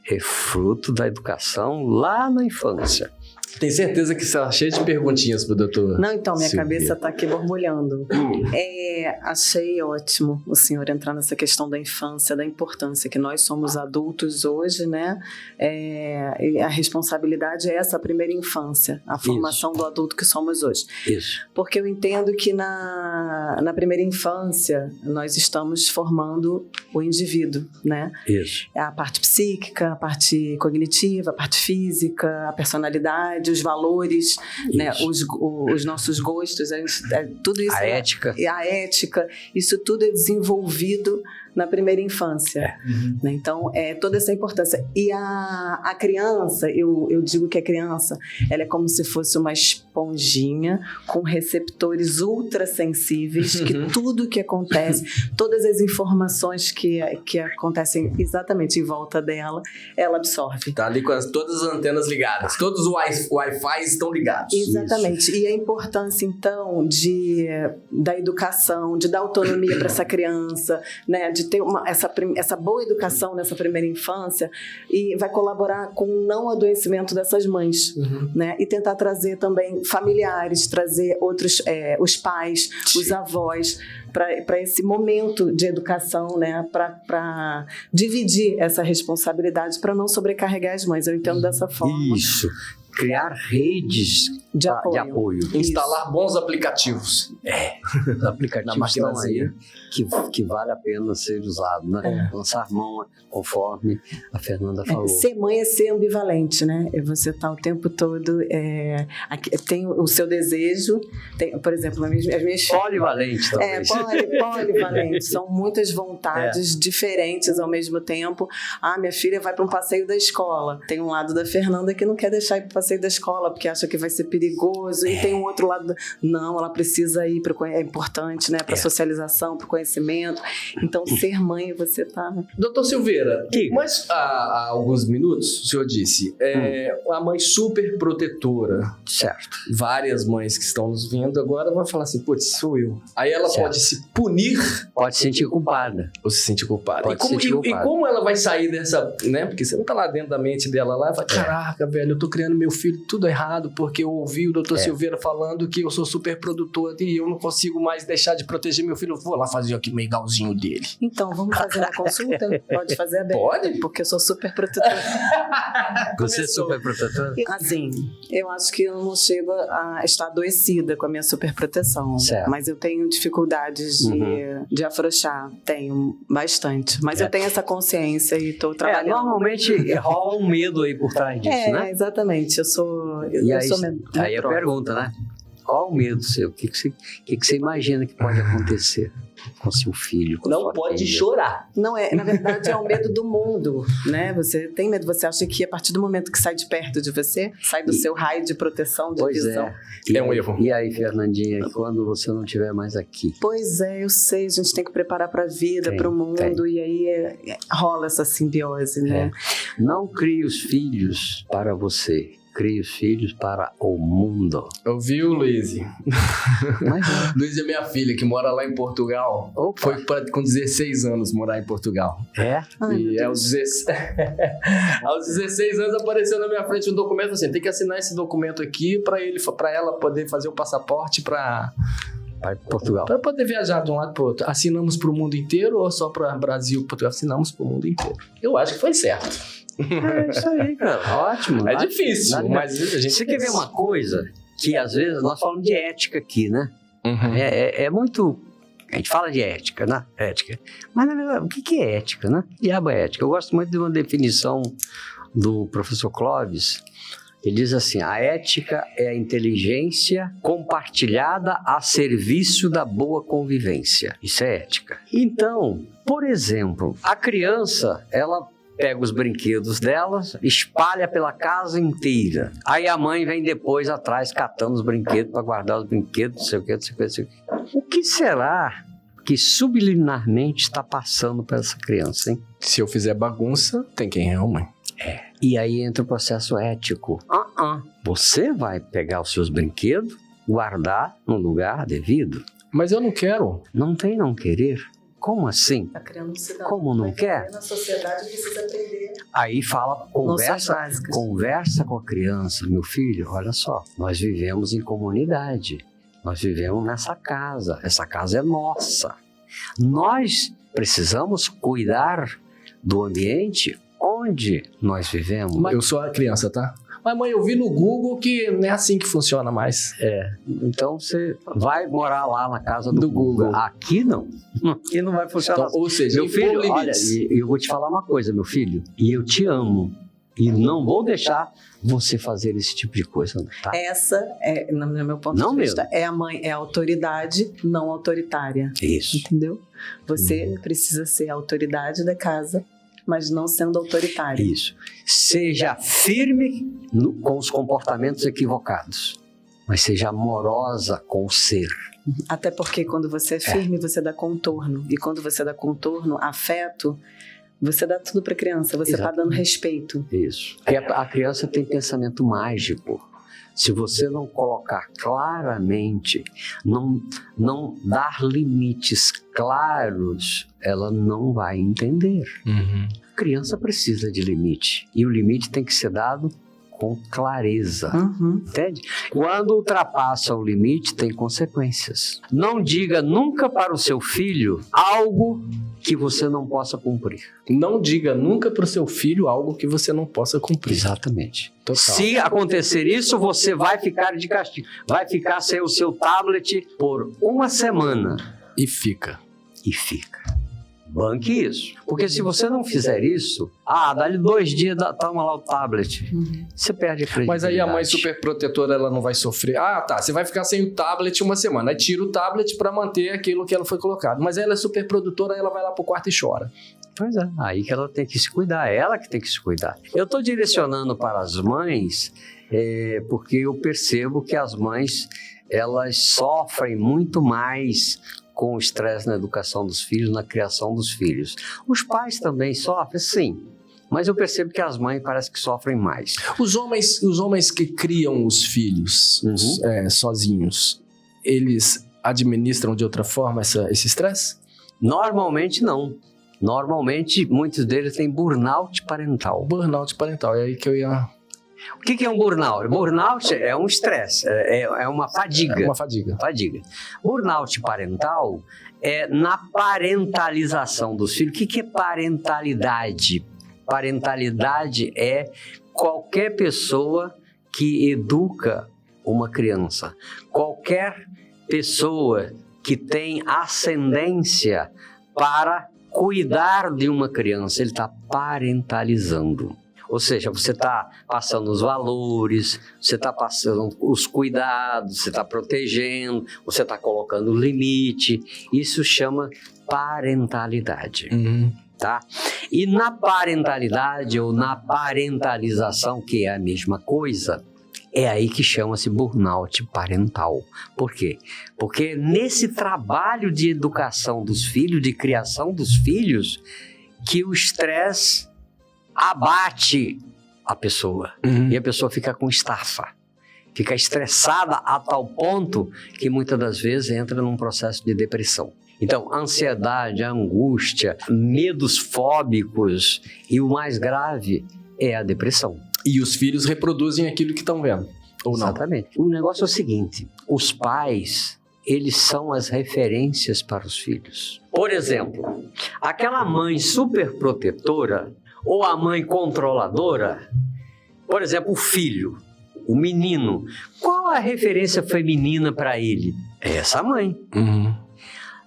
[SPEAKER 3] É fruto da educação lá na infância.
[SPEAKER 1] Tem certeza que você está cheio de perguntinhas pro doutor?
[SPEAKER 2] Não, então, minha
[SPEAKER 1] Silvia.
[SPEAKER 2] cabeça está aqui borbulhando. Achei ótimo o senhor entrar nessa questão da infância, da importância que nós somos adultos hoje, né? E a responsabilidade é essa primeira infância, a formação do adulto que somos hoje.
[SPEAKER 3] Isso.
[SPEAKER 2] Porque eu entendo que na primeira infância nós estamos formando o indivíduo, né?
[SPEAKER 3] Isso.
[SPEAKER 2] A parte psíquica, a parte cognitiva, a parte física, a personalidade, os valores, né? Os nossos gostos, tudo isso.
[SPEAKER 3] A ética.
[SPEAKER 2] E a ética, isso tudo é desenvolvido na primeira infância. Né? Então, toda essa importância. E a criança, eu digo que a criança, ela é como se fosse uma esponjinha com receptores ultrassensíveis, que tudo que acontece, todas as informações que acontecem exatamente em volta dela, ela absorve.
[SPEAKER 1] Tá ali com todas as antenas ligadas, todos os Wi-Fi estão ligados.
[SPEAKER 2] Exatamente. E a importância, então, da educação, de dar autonomia para essa criança, né? De ter essa boa educação nessa primeira infância, e vai colaborar com o não adoecimento dessas mães, né? E tentar trazer também familiares, trazer outros, os pais, os avós, para esse momento de educação, né? Para dividir essa responsabilidade, para não sobrecarregar as mães. Eu entendo dessa forma.
[SPEAKER 3] Isso. Criar redes de apoio.
[SPEAKER 1] Instalar bons aplicativos.
[SPEAKER 3] Os aplicativos estão aí
[SPEAKER 1] maquinazinha.
[SPEAKER 3] que vale a pena ser usado, né? Lançar mão, conforme a Fernanda falou.
[SPEAKER 2] Ser mãe é ser ambivalente, né? Você tá o tempo todo... tem o seu desejo, por exemplo, as minhas...
[SPEAKER 3] Polivalente, talvez.
[SPEAKER 2] Polivalente. São muitas vontades diferentes ao mesmo tempo. Minha filha vai para um passeio da escola. Tem um lado da Fernanda que não quer deixar ir para o passeio da escola, porque acha que vai ser perigoso. E tem um outro lado... Não, ela precisa ir, é importante, né? Para socialização, para o conhecimento. Então, ser mãe, você tá...
[SPEAKER 1] Doutor Silveira, mas há alguns minutos o senhor disse, uma mãe super protetora.
[SPEAKER 3] Certo.
[SPEAKER 1] Várias mães que estão nos vendo agora vão falar assim, putz, sou eu. Aí ela pode se punir.
[SPEAKER 3] Pode se sentir culpada.
[SPEAKER 1] Ou se sentir culpada.
[SPEAKER 3] Pode se sentir culpada.
[SPEAKER 1] E como ela vai sair dessa, né? Porque você não tá lá dentro da mente dela lá e fala, caraca, velho, eu tô criando meu filho tudo errado porque eu ouvi o doutor Silveira falando que eu sou super produtor e eu não consigo mais deixar de proteger meu filho. Eu vou lá fazer aqui o megalzinho dele.
[SPEAKER 2] Então, vamos fazer uma consulta? Pode fazer a aberta.
[SPEAKER 1] Pode?
[SPEAKER 2] Porque eu sou super protetora.
[SPEAKER 3] Você é super protetora?
[SPEAKER 2] Assim, eu acho que eu não chego a estar adoecida com a minha super proteção.
[SPEAKER 3] Certo.
[SPEAKER 2] Mas eu tenho dificuldades de afrouxar. Tenho bastante. Mas eu tenho essa consciência e estou trabalhando.
[SPEAKER 3] Normalmente rola um medo aí por trás disso, né?
[SPEAKER 2] Exatamente. Eu sou
[SPEAKER 3] Aí a pergunta, né? Qual o medo seu? O que você imagina que pode acontecer com seu filho?
[SPEAKER 1] Não pode chorar.
[SPEAKER 2] Não é, na verdade é o medo do mundo, né? Você tem medo, você acha que a partir do momento que sai de perto de você, sai do seu raio de proteção, de visão.
[SPEAKER 1] É um erro.
[SPEAKER 3] E aí, Fernandinha, quando você não estiver mais aqui?
[SPEAKER 2] Pois é, eu sei, a gente tem que preparar para a vida, para o mundo, e aí rola essa simbiose, né?
[SPEAKER 3] Não crie os filhos para você. Crie os filhos para o mundo.
[SPEAKER 1] Ouviu, Luiz? Luiz é minha filha, que mora lá em Portugal.
[SPEAKER 3] Opa.
[SPEAKER 1] Foi com 16 anos morar em Portugal. E aos 16 anos apareceu na minha frente um documento assim, tem que assinar esse documento aqui para ela poder fazer o passaporte para
[SPEAKER 3] Portugal.
[SPEAKER 1] Para poder viajar de um lado para o outro. Assinamos para o mundo inteiro ou só para Brasil, Portugal? Assinamos para o mundo inteiro. Eu acho que foi certo.
[SPEAKER 3] É isso aí, cara. Ótimo.
[SPEAKER 1] É difícil, mas a gente...
[SPEAKER 3] Você quer ver uma coisa que às vezes nós falamos de ética aqui, né? É muito... A gente fala de ética, né? Ética. Mas na verdade, o que é ética, né? Que diabo é ética? Eu gosto muito de uma definição do professor Clóvis. Ele diz assim, a ética é a inteligência compartilhada a serviço da boa convivência. Isso é ética. Então, por exemplo, a criança, ela pega os brinquedos dela, espalha pela casa inteira. Aí a mãe vem depois atrás catando os brinquedos para guardar os brinquedos, não sei o que, não sei o que, não sei o que. O que será que subliminarmente está passando para essa criança, hein?
[SPEAKER 1] Se eu fizer bagunça, tem quem é a mãe.
[SPEAKER 3] E aí entra o processo ético. Você vai pegar os seus brinquedos, guardar no lugar devido.
[SPEAKER 1] Mas eu não quero.
[SPEAKER 3] Não tem não querer. Como assim?
[SPEAKER 2] Tá criando um cidadão.
[SPEAKER 3] Como não quer?
[SPEAKER 2] Na sociedade precisa aprender.
[SPEAKER 3] Aí fala, conversa com a criança. Meu filho, olha só, nós vivemos em comunidade. Nós vivemos nessa casa. Essa casa é nossa. Nós precisamos cuidar do ambiente onde nós vivemos.
[SPEAKER 1] Mas eu sou a criança, tá? Mas, mãe, eu vi no Google que não é assim que funciona mais.
[SPEAKER 3] Então você vai morar lá na casa do Google. Aqui não. Aqui não vai funcionar.
[SPEAKER 1] Então, ou seja,
[SPEAKER 3] meu filho, olha, eu vou te falar uma coisa, meu filho. E eu te amo. E não vou deixar você fazer esse tipo de coisa, tá?
[SPEAKER 2] Essa, no meu ponto de vista, é a mãe, é a autoridade não autoritária.
[SPEAKER 3] Isso.
[SPEAKER 2] Entendeu? Você precisa ser a autoridade da casa, mas não sendo autoritário.
[SPEAKER 3] Isso. Seja firme com os comportamentos equivocados, mas seja amorosa com o ser.
[SPEAKER 2] Até porque quando você é firme, você dá contorno. E quando você dá contorno, afeto, você dá tudo para a criança. Você está dando respeito.
[SPEAKER 3] Isso. Porque a criança tem pensamento mágico. Se você não colocar claramente, não dar limites claros, ela não vai entender. A criança precisa de limite. E o limite tem que ser dado com clareza. Entende? Quando ultrapassa o limite, tem consequências. Não diga nunca para o seu filho algo que você não possa cumprir.
[SPEAKER 1] Não diga nunca para o seu filho algo que você não possa cumprir.
[SPEAKER 3] Exatamente.
[SPEAKER 1] Total.
[SPEAKER 3] Se acontecer isso, você vai ficar de castigo. Vai ficar sem o seu tablet por 1 semana.
[SPEAKER 1] E fica.
[SPEAKER 3] Banque isso. Porque se você não fizer isso, dá-lhe 2 dias, toma lá o tablet. Você perde a credibilidade.
[SPEAKER 1] Mas aí a mãe super protetora, ela não vai sofrer. Você vai ficar sem o tablet 1 semana. Aí tira o tablet para manter aquilo que ela foi colocado. Mas ela é super produtora, ela vai lá pro quarto e chora.
[SPEAKER 3] Pois é. Aí que ela tem que se cuidar. É ela que tem que se cuidar. Eu estou direcionando para as mães, porque eu percebo que as mães, elas sofrem muito mais com o estresse na educação dos filhos, na criação dos filhos. Os pais também sofrem, sim, mas eu percebo que as mães parece que sofrem mais.
[SPEAKER 1] Os homens que criam os filhos sozinhos, eles administram de outra forma esse estresse?
[SPEAKER 3] Normalmente não. Normalmente, muitos deles têm burnout parental.
[SPEAKER 1] Burnout parental, é aí que eu ia...
[SPEAKER 3] O que é um burnout? Burnout é um estresse, é uma fadiga.
[SPEAKER 1] É uma fadiga.
[SPEAKER 3] Burnout parental é na parentalização dos filhos. O que é parentalidade? Parentalidade é qualquer pessoa que educa uma criança. Qualquer pessoa que tem ascendência para cuidar de uma criança, ele está parentalizando. Ou seja, você está passando os valores, você está passando os cuidados, você está protegendo, você está colocando limite. Isso chama parentalidade. Tá? E na parentalidade ou na parentalização, que é a mesma coisa, é aí que chama-se burnout parental. Por quê? Porque nesse trabalho de educação dos filhos, de criação dos filhos, que o estresse abate a pessoa. E a pessoa fica com estafa. Fica estressada a tal ponto que muitas das vezes entra num processo de depressão. Então, ansiedade, angústia, medos fóbicos e o mais grave é a depressão.
[SPEAKER 1] E os filhos reproduzem aquilo que estão vendo, ou não?
[SPEAKER 3] Exatamente. O negócio é o seguinte, os pais, eles são as referências para os filhos. Por exemplo, aquela mãe super protetora ou a mãe controladora, por exemplo, o filho, o menino, qual a referência feminina para ele? É essa mãe.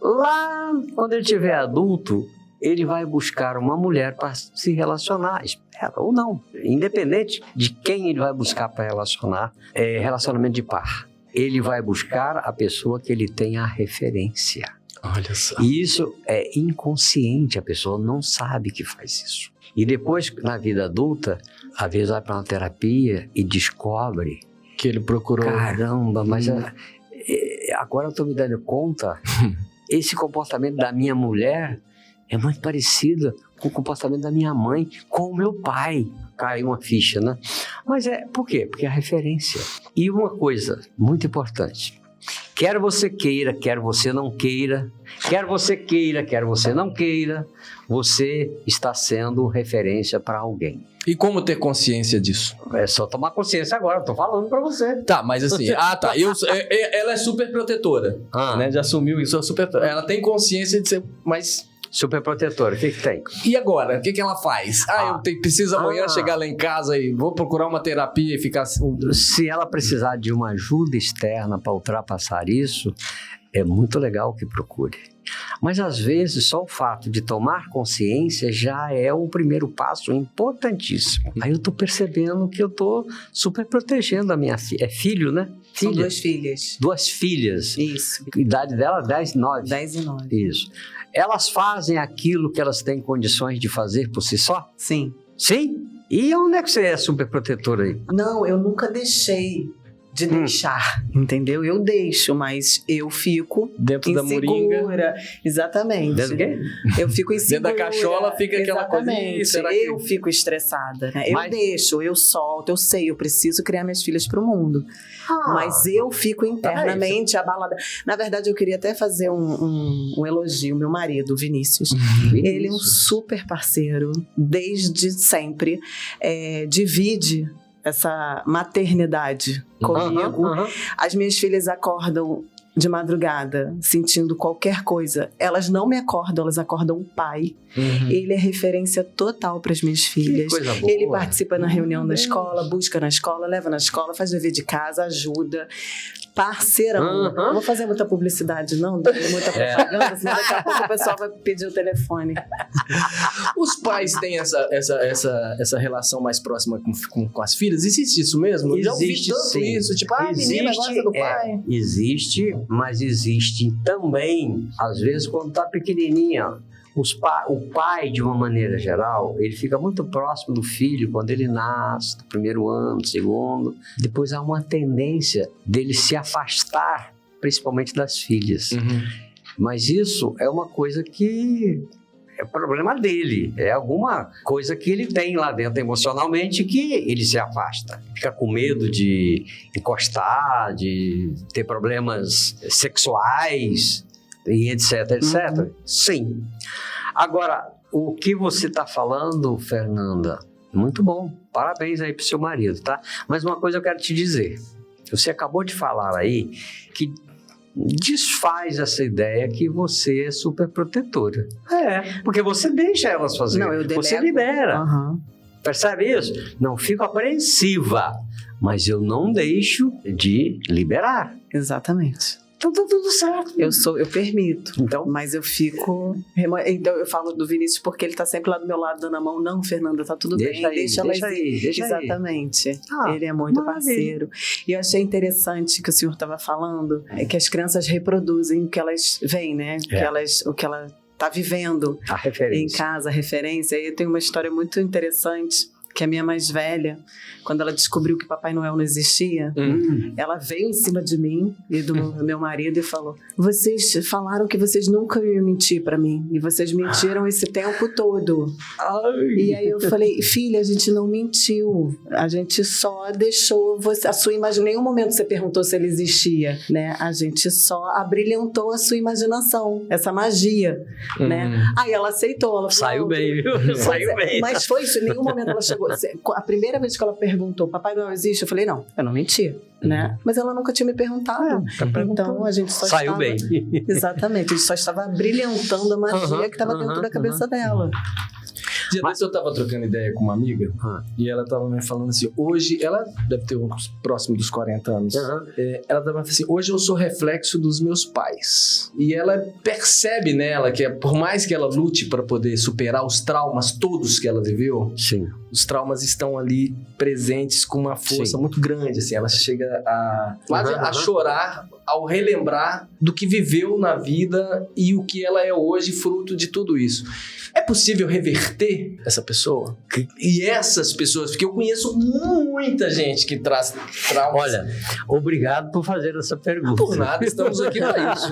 [SPEAKER 3] Lá, quando ele estiver adulto, ele vai buscar uma mulher para se relacionar, espera ou não, independente de quem ele vai buscar para relacionar, relacionamento de par. Ele vai buscar a pessoa que ele tem a referência.
[SPEAKER 1] Olha só.
[SPEAKER 3] E isso é inconsciente, a pessoa não sabe que faz isso. E depois, na vida adulta, às vezes vai para uma terapia e descobre
[SPEAKER 1] que ele procurou.
[SPEAKER 3] Caramba, mas agora eu estou me dando conta, esse comportamento da minha mulher é muito parecido com o comportamento da minha mãe, com o meu pai. Caiu uma ficha, né? Mas por quê? Porque é a referência. E uma coisa muito importante, Quer você queira, quer você não queira, quer você queira, quer você não queira, você está sendo referência para alguém.
[SPEAKER 1] E como ter consciência disso?
[SPEAKER 3] É só tomar consciência agora, eu tô falando para você.
[SPEAKER 1] Tá, mas assim, tá. Ela é super protetora, né? Já assumiu isso, ela tem consciência de ser mais...
[SPEAKER 3] Super protetora, o que tem?
[SPEAKER 1] E agora? O que ela faz? Preciso amanhã chegar lá em casa e vou procurar uma terapia e ficar...
[SPEAKER 3] Se ela precisar de uma ajuda externa para ultrapassar isso, é muito legal que procure. Mas às vezes só o fato de tomar consciência já é um primeiro passo importantíssimo. Aí eu tô percebendo que eu tô super protegendo a minha filha. É filho, né?
[SPEAKER 2] São 2 filhas.
[SPEAKER 3] 2 filhas.
[SPEAKER 2] Isso.
[SPEAKER 3] A idade dela 10 e 9.
[SPEAKER 2] 10 e 9.
[SPEAKER 3] Isso. Elas fazem aquilo que elas têm condições de fazer por si só?
[SPEAKER 2] Sim.
[SPEAKER 3] Sim? E onde é que você é super protetora aí?
[SPEAKER 2] Não, eu nunca deixei de deixar, entendeu? Eu deixo, mas eu fico
[SPEAKER 1] dentro
[SPEAKER 2] insegura.
[SPEAKER 1] Da moringa.
[SPEAKER 2] Exatamente.
[SPEAKER 3] Dentro do quê?
[SPEAKER 2] Eu fico insegura.
[SPEAKER 1] Dentro da cachola fica aquela coisinha.
[SPEAKER 2] Eu fico estressada, né? Eu deixo, eu solto, eu sei, eu preciso criar minhas filhas para o mundo. Mas eu fico internamente abalada. Na verdade, eu queria até fazer um elogio. Meu marido, Vinícius, ele é um super parceiro, desde sempre. Divide essa maternidade comigo. As minhas filhas acordam de madrugada, sentindo qualquer coisa. Elas não me acordam, elas acordam o pai. Ele é referência total para as minhas filhas.
[SPEAKER 3] Que coisa boa.
[SPEAKER 2] Ele participa na reunião da escola, busca na escola, leva na escola, faz dever de casa, ajuda. Parceirão. Não vou fazer muita publicidade, não, muita propaganda, senão daqui a pouco o pessoal vai pedir o telefone.
[SPEAKER 1] Os pais têm essa relação mais próxima com as filhas? Existe isso mesmo? Eu já ouvi tanto isso, tipo, a menina gosta do pai.
[SPEAKER 3] Existe, mas existe também, às vezes, quando tá pequenininha. O pai, de uma maneira geral, ele fica muito próximo do filho quando ele nasce, do primeiro ano, do segundo. Depois há uma tendência dele se afastar, principalmente das filhas. Mas isso é uma coisa que é problema dele. É alguma coisa que ele tem lá dentro emocionalmente que ele se afasta. Fica com medo de encostar, de ter problemas sexuais e etc, etc. Sim. Agora, o que você está falando, Fernanda, muito bom. Parabéns aí pro seu marido, tá? Mas uma coisa eu quero te dizer. Você acabou de falar aí que desfaz essa ideia que você é super protetora. Porque você deixa elas fazerem. Não, eu delego. Você libera. Percebe isso? Não fico apreensiva, mas eu não deixo de liberar.
[SPEAKER 2] Exatamente.
[SPEAKER 3] Então tá tudo certo.
[SPEAKER 2] Eu permito. Então, mas eu fico... Então eu falo do Vinícius porque ele tá sempre lá do meu lado dando a mão. Não, Fernanda, tá tudo bem. Deixa elas ir. Exatamente. Ele é muito parceiro. E eu achei interessante que o senhor estava falando que as crianças reproduzem o que elas veem, né? O que ela tá vivendo em casa, a referência. E eu tenho uma história muito interessante que a minha mais velha, quando ela descobriu que Papai Noel não existia, ela veio em cima de mim e do meu marido e falou: vocês falaram que vocês nunca iam mentir pra mim, e vocês mentiram esse tempo todo. E aí eu falei: filha, a gente não mentiu, a gente só deixou você, a sua imaginação, em nenhum momento você perguntou se ele existia, né? A gente só abrilhantou a sua imaginação, essa magia, né? Aí ela aceitou, ela falou,
[SPEAKER 3] saiu bem, viu? Saiu bem.
[SPEAKER 2] Mas foi isso, em nenhum momento ela chegou. A primeira vez que ela perguntou: Papai Noel existe? Eu falei: não, eu não menti, né? Mas ela nunca tinha me perguntado. Então a gente só
[SPEAKER 3] saiu bem.
[SPEAKER 2] Exatamente, a gente só estava brilhantando a magia que estava dentro da cabeça dela.
[SPEAKER 1] Dia desse eu tava trocando ideia com uma amiga e ela tava me falando assim, hoje, ela deve ter uns próximo dos 40 anos, ela tava falando assim, hoje eu sou reflexo dos meus pais. E ela percebe nela que por mais que ela lute para poder superar os traumas todos que ela viveu, os traumas estão ali presentes com uma força muito grande, assim, ela chega a quase a chorar ao relembrar do que viveu na vida e o que ela é hoje fruto de tudo isso. É possível reverter essa pessoa? E essas pessoas, porque eu conheço muita gente que traz traumas.
[SPEAKER 3] Olha, obrigado por fazer essa pergunta.
[SPEAKER 1] Por nada, estamos aqui para isso.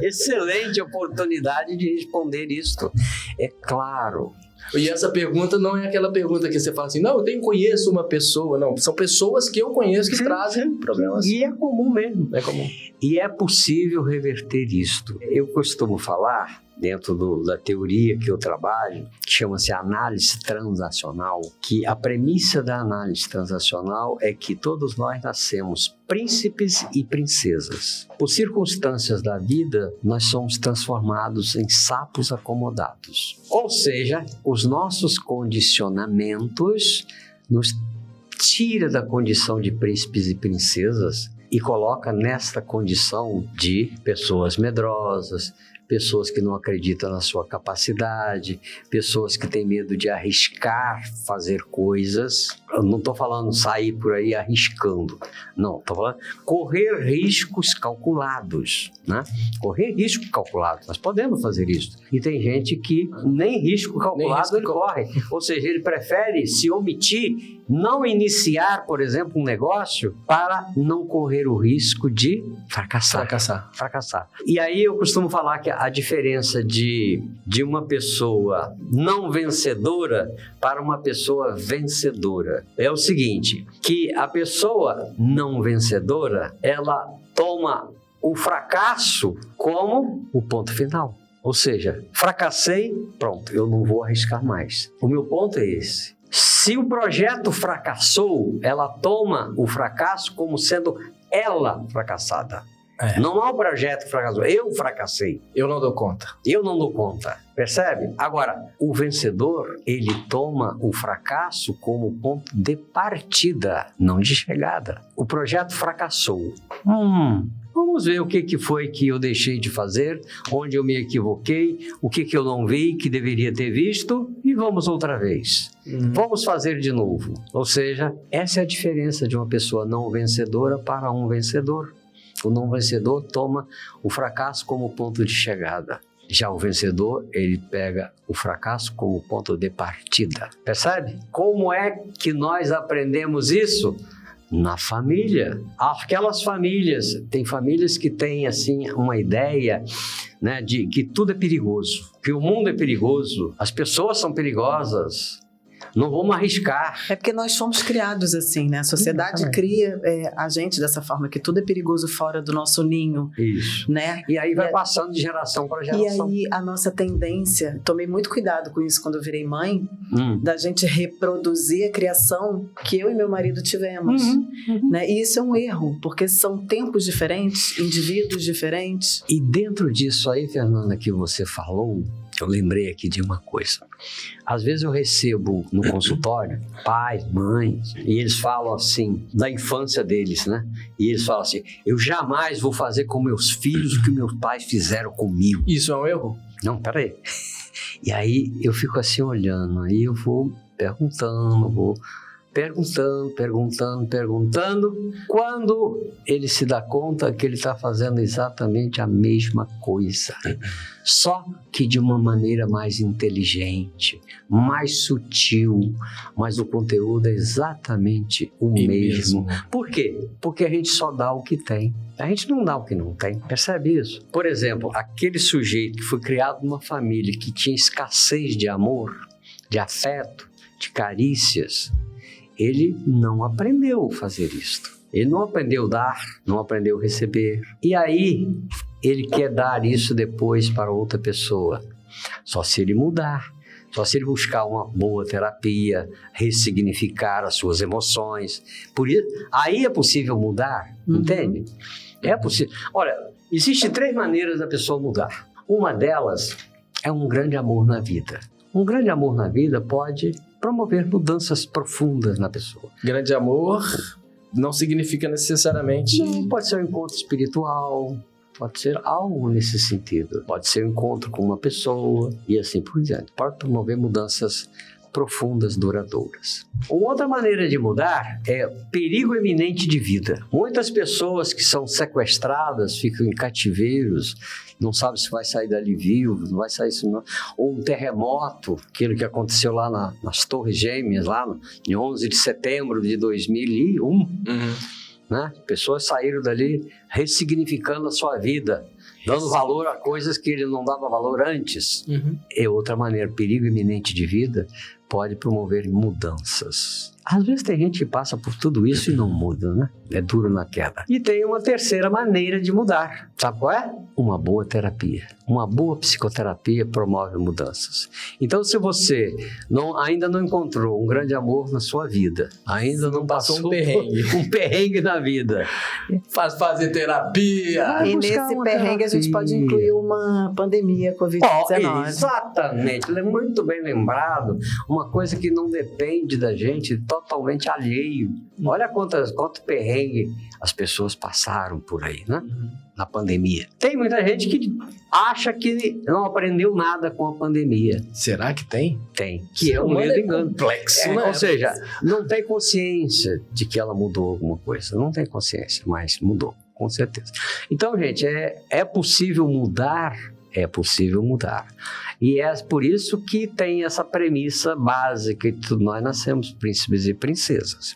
[SPEAKER 3] Excelente oportunidade de responder isto. É claro,
[SPEAKER 1] E essa pergunta não é aquela pergunta que você fala assim, não, conheço uma pessoa. Não, são pessoas que eu conheço que trazem problemas.
[SPEAKER 3] E é comum mesmo.
[SPEAKER 1] É comum.
[SPEAKER 3] E é possível reverter isto. Eu costumo falar, dentro da teoria que eu trabalho, que chama-se análise transacional, que a premissa da análise transacional é que todos nós nascemos príncipes e princesas. Por circunstâncias da vida, nós somos transformados em sapos acomodados. Ou seja, os nossos condicionamentos nos tira da condição de príncipes e princesas e coloca nesta condição de pessoas medrosas, pessoas que não acreditam na sua capacidade, pessoas que têm medo de arriscar fazer coisas. Eu não estou falando sair por aí arriscando, não, estou falando correr riscos calculados, né? Correr risco calculado, nós podemos fazer isso. E tem gente que nem risco calculado ele corre, ou seja, ele prefere se omitir, não iniciar, por exemplo, um negócio para não correr o risco de fracassar. E aí eu costumo falar que a diferença de uma pessoa não vencedora para uma pessoa vencedora é o seguinte, que a pessoa não vencedora, ela toma o fracasso como o ponto final. Ou seja, fracassei, pronto, eu não vou arriscar mais. O meu ponto é esse. Se o projeto fracassou, ela toma o fracasso como sendo ela fracassada. Não é o projeto que fracassou, eu fracassei.
[SPEAKER 1] Eu não dou conta.
[SPEAKER 3] Percebe? Agora, o vencedor, ele toma o fracasso como ponto de partida, não de chegada. O projeto fracassou. Vamos ver o que foi que eu deixei de fazer, onde eu me equivoquei, o que eu não vi, que deveria ter visto, e vamos outra vez. Vamos fazer de novo. Ou seja, essa é a diferença de uma pessoa não vencedora para um vencedor. O não vencedor toma o fracasso como ponto de chegada. Já o vencedor, ele pega o fracasso como ponto de partida. Percebe? Como é que nós aprendemos isso? Na família. Aquelas famílias, tem famílias que têm assim uma ideia, né, de que tudo é perigoso, que o mundo é perigoso, as pessoas são perigosas. Não vamos arriscar.
[SPEAKER 2] É porque nós somos criados assim, né? A sociedade cria a gente dessa forma, que tudo é perigoso fora do nosso ninho.
[SPEAKER 3] Isso.
[SPEAKER 2] Né?
[SPEAKER 3] E aí vai passando de geração para geração.
[SPEAKER 2] E aí a nossa tendência, tomei muito cuidado com isso quando eu virei mãe, da gente reproduzir a criação que eu e meu marido tivemos. Né? E isso é um erro, porque são tempos diferentes, indivíduos diferentes.
[SPEAKER 3] E dentro disso aí, Fernanda, que você falou, eu lembrei aqui de uma coisa. Às vezes eu recebo no consultório pais, mães, e eles falam assim, da infância deles, né? E eles falam assim, eu jamais vou fazer com meus filhos o que meus pais fizeram comigo.
[SPEAKER 1] Isso é um erro?
[SPEAKER 3] Não, peraí. E aí eu fico assim olhando, aí eu vou perguntando, quando ele se dá conta que ele está fazendo exatamente a mesma coisa, só que de uma maneira mais inteligente, mais sutil, mas o conteúdo é exatamente o mesmo. Por quê? Porque a gente só dá o que tem. A gente não dá o que não tem. Percebe isso? Por exemplo, aquele sujeito que foi criado numa família que tinha escassez de amor, de afeto, de carícias, ele não aprendeu a fazer isto. Ele não aprendeu a dar, não aprendeu a receber. E aí, ele quer dar isso depois para outra pessoa. Só se ele mudar, só se ele buscar uma boa terapia, ressignificar as suas emoções. Por isso, aí é possível mudar, entende? É possível. Olha, existem 3 maneiras da pessoa mudar. Uma delas é um grande amor na vida. Um grande amor na vida pode promover mudanças profundas na pessoa.
[SPEAKER 1] Grande amor não significa necessariamente...
[SPEAKER 3] Não, pode ser um encontro espiritual, pode ser algo nesse sentido. Pode ser um encontro com uma pessoa e assim por diante. Pode promover mudanças profundas, duradouras. Uma outra maneira de mudar é perigo iminente de vida. Muitas pessoas que são sequestradas ficam em cativeiros, não sabem se vai sair dali vivo, não vai sair isso não. Ou um terremoto, aquilo que aconteceu lá nas Torres Gêmeas, lá em 11 de setembro de 2001. Né? Pessoas saíram dali ressignificando a sua vida, dando valor a coisas que ele não dava valor antes. É outra maneira. Perigo iminente de vida pode promover mudanças. Às vezes tem gente que passa por tudo isso e não muda, né? É duro na queda. E tem uma terceira maneira de mudar. Sabe qual é? Uma boa terapia. Uma boa psicoterapia promove mudanças. Então, se você ainda não encontrou um grande amor na sua vida, ainda não passou um perrengue na vida,
[SPEAKER 1] fazer terapia.
[SPEAKER 2] E nesse perrengue a gente pode incluir uma pandemia, Covid-19.
[SPEAKER 3] Exatamente. Muito bem lembrado. Uma coisa que não depende da gente, totalmente alheio. Olha quanto perrengue as pessoas passaram por aí, né? Na pandemia. Tem muita gente que acha que não aprendeu nada com a pandemia.
[SPEAKER 1] Será que tem?
[SPEAKER 3] Tem. Que é um grande engano.
[SPEAKER 1] Complexo, né?
[SPEAKER 3] Ou seja, não tem consciência de que ela mudou alguma coisa. Não tem consciência, mas mudou, com certeza. Então, gente, é possível mudar. É possível mudar. E é por isso que tem essa premissa básica que nós nascemos príncipes e princesas.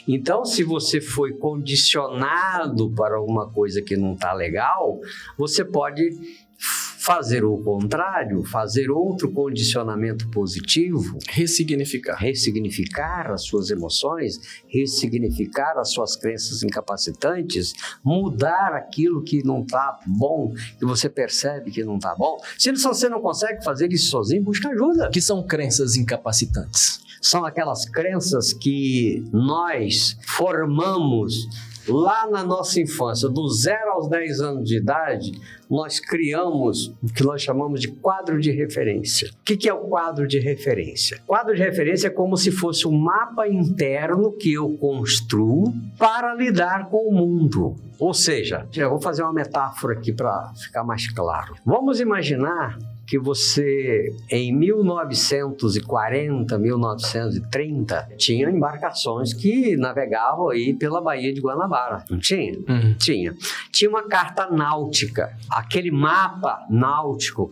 [SPEAKER 3] Então, se você foi condicionado para alguma coisa que não está legal, você pode fazer o contrário, fazer outro condicionamento positivo. Ressignificar as suas emoções, ressignificar as suas crenças incapacitantes, mudar aquilo que não está bom, que você percebe que não está bom. Se você não consegue fazer isso sozinho, busca ajuda.
[SPEAKER 1] O que são crenças incapacitantes?
[SPEAKER 3] São aquelas crenças que nós formamos lá na nossa infância, do 0 aos 10 anos de idade, nós criamos o que nós chamamos de quadro de referência. O que é o quadro de referência? Quadro de referência é como se fosse um mapa interno que eu construo para lidar com o mundo. Ou seja, eu vou fazer uma metáfora aqui para ficar mais claro. Vamos imaginar que você, em 1940, 1930, tinha embarcações que navegavam aí pela Baía de Guanabara, não tinha? Tinha. Tinha uma carta náutica, aquele mapa náutico,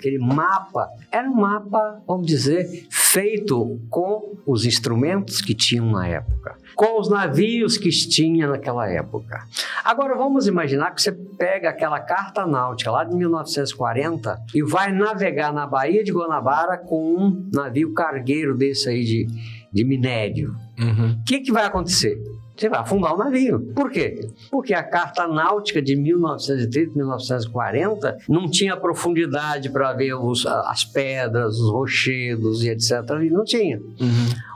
[SPEAKER 3] era um mapa, vamos dizer, feito com os instrumentos que tinham na época, com os navios que tinha naquela época. Agora, vamos imaginar que você pega aquela carta náutica lá de 1940 e vai navegar na Baía de Guanabara com um navio cargueiro desse aí de minério. O que vai acontecer? Você vai afundar o navio. Por quê? Porque a carta náutica de 1930, 1940 não tinha profundidade para ver as pedras, os rochedos e etc. Ali não tinha.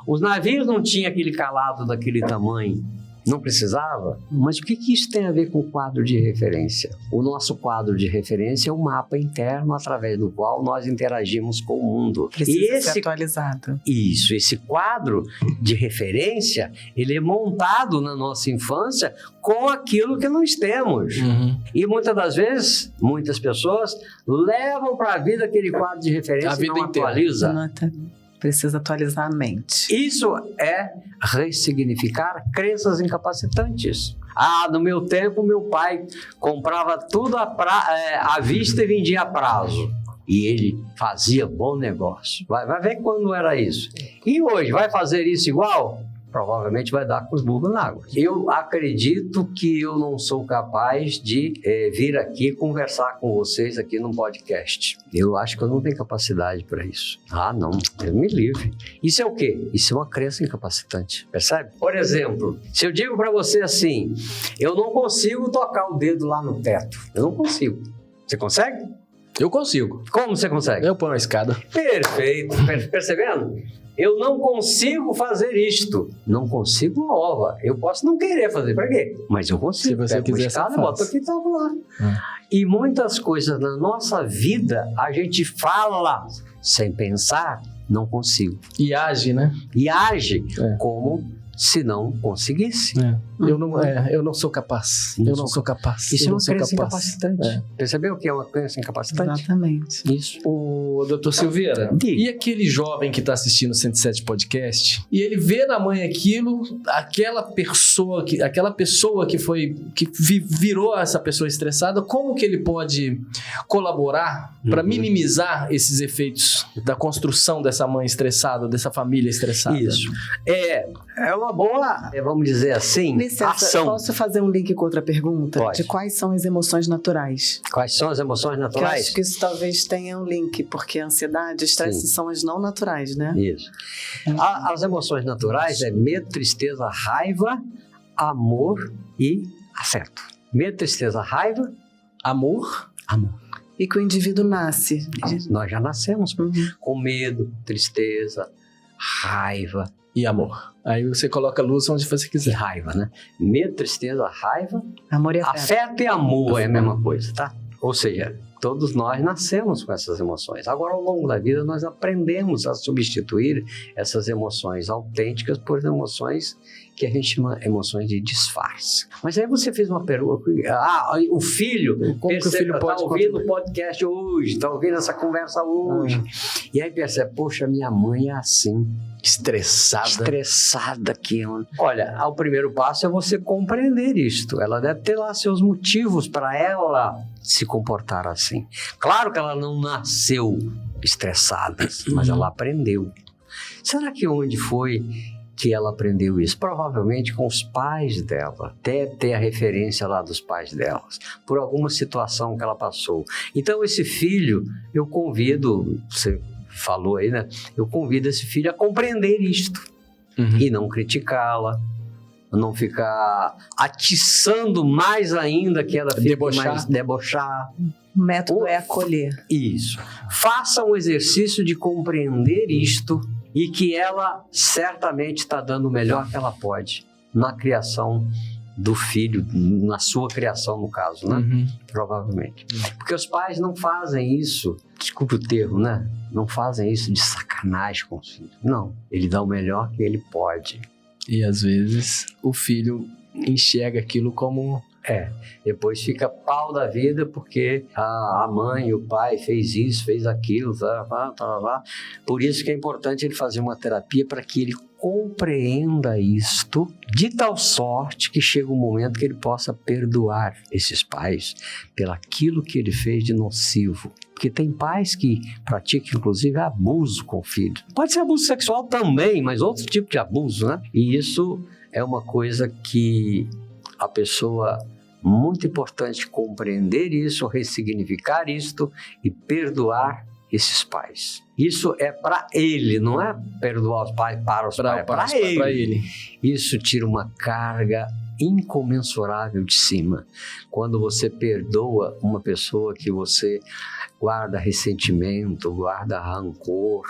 [SPEAKER 3] Os navios não tinham aquele calado daquele tamanho. Não precisava? Mas o que isso tem a ver com o quadro de referência? O nosso quadro de referência é um mapa interno através do qual nós interagimos com o mundo.
[SPEAKER 2] Precisa ser atualizado.
[SPEAKER 3] Isso, esse quadro de referência, ele é montado na nossa infância com aquilo que nós temos. E muitas das vezes, muitas pessoas levam para a vida aquele quadro de referência e não atualiza.
[SPEAKER 2] Precisa atualizar a mente.
[SPEAKER 3] Isso é ressignificar crenças incapacitantes. No meu tempo, meu pai comprava tudo à vista e vendia a prazo. E ele fazia bom negócio. Vai ver quando era isso. E hoje, vai fazer isso igual? Provavelmente vai dar com os burros na água. Eu acredito que eu não sou capaz de vir aqui conversar com vocês aqui num podcast. Eu acho que eu não tenho capacidade para isso. Não, Deus me livre. Isso é o quê? Isso é uma crença incapacitante, percebe? Por exemplo, se eu digo para você assim, eu não consigo tocar o dedo lá no teto. Eu não consigo. Você consegue?
[SPEAKER 1] Eu consigo.
[SPEAKER 3] Como você consegue?
[SPEAKER 1] Eu ponho a escada.
[SPEAKER 3] Perfeito. Percebendo? Eu não consigo fazer isto. Não consigo uma ova. Eu posso não querer fazer. Para quê? Mas eu consigo.
[SPEAKER 1] Se você quiser, você
[SPEAKER 3] bota aqui e toco lá. E muitas coisas na nossa vida, a gente fala sem pensar, não consigo.
[SPEAKER 1] E age, né?
[SPEAKER 3] E age como se não conseguisse.
[SPEAKER 1] Eu não sou capaz. Eu não sou capaz.
[SPEAKER 3] Isso é uma crença incapacitante. Percebeu o que é uma crença incapacitante?
[SPEAKER 2] Exatamente.
[SPEAKER 3] Isso.
[SPEAKER 1] O doutor Silveira, e aquele jovem que está assistindo o 107 Podcast, e ele vê na mãe aquilo, aquela pessoa que virou essa pessoa estressada, como que ele pode colaborar para minimizar esses efeitos da construção dessa mãe estressada, dessa família estressada?
[SPEAKER 3] Isso. É uma uma boa, vamos dizer assim,
[SPEAKER 2] Licença,
[SPEAKER 3] ação.
[SPEAKER 2] Posso fazer um link com outra pergunta?
[SPEAKER 3] Pode.
[SPEAKER 2] De quais são as emoções naturais?
[SPEAKER 3] Quais são as emoções
[SPEAKER 2] Que eu
[SPEAKER 3] naturais?
[SPEAKER 2] acho que isso talvez tenha um link, porque a ansiedade e estresse são as não naturais, né?
[SPEAKER 3] Isso. As emoções naturais é medo, tristeza, raiva, amor e afeto. Medo, tristeza, raiva,
[SPEAKER 1] Amor.
[SPEAKER 2] E que o indivíduo nasce.
[SPEAKER 3] Nós já nascemos com medo, tristeza, raiva
[SPEAKER 1] E amor. Aí você coloca luz onde você
[SPEAKER 3] e
[SPEAKER 1] quiser.
[SPEAKER 3] raiva, né? Medo, tristeza, raiva,
[SPEAKER 2] Amor e afeto.
[SPEAKER 3] afeto e amor é a mesma coisa, tá? Ou seja, todos nós nascemos com essas emoções. Agora, ao longo da vida, nós aprendemos a substituir essas emoções autênticas por emoções que a gente chama emoções de disfarce. Mas aí você fez uma pergunta. O filho,
[SPEAKER 1] Como que o filho pode
[SPEAKER 3] tá ouvindo o podcast hoje, está ouvindo essa conversa hoje. E aí percebe, poxa, minha mãe é assim. Estressada aqui. Olha, o primeiro passo é você compreender isto. Ela deve ter lá seus motivos para ela se comportar assim. Claro que ela não nasceu estressada, mas ela aprendeu. Será que onde foi que ela aprendeu isso? Provavelmente com os pais dela. Deve ter a referência lá dos pais delas, por alguma situação que ela passou. Então esse filho, eu convido, você falou aí, né? Eu convido esse filho a compreender isto e não criticá-la, não ficar atiçando mais ainda que ela fique mais debochar.
[SPEAKER 2] O método é acolher.
[SPEAKER 3] Isso. Faça um exercício de compreender isto e que ela certamente está dando o melhor que ela pode na criação do filho, na sua criação, no caso, né? Provavelmente. Porque os pais não fazem isso, desculpe o termo, né? Não fazem isso de sacanagem com os filhos. Não. Ele dá o melhor que ele pode.
[SPEAKER 1] E às vezes o filho enxerga aquilo como...
[SPEAKER 3] Depois fica pau da vida porque a mãe, o pai fez isso, fez aquilo, Por isso que é importante ele fazer uma terapia para que ele compreenda isto de tal sorte que chega um momento que ele possa perdoar esses pais pelaquilo que ele fez de nocivo. Porque tem pais que praticam, inclusive, abuso com o filho. Pode ser abuso sexual também, mas outro tipo de abuso, né? E isso é uma coisa que a pessoa... Muito importante compreender isso, ressignificar isto e perdoar esses pais. Isso é para ele, não é perdoar os pais para os pais, é para ele. Isso tira uma carga incomensurável de cima. Quando você perdoa uma pessoa que você guarda ressentimento, guarda rancor,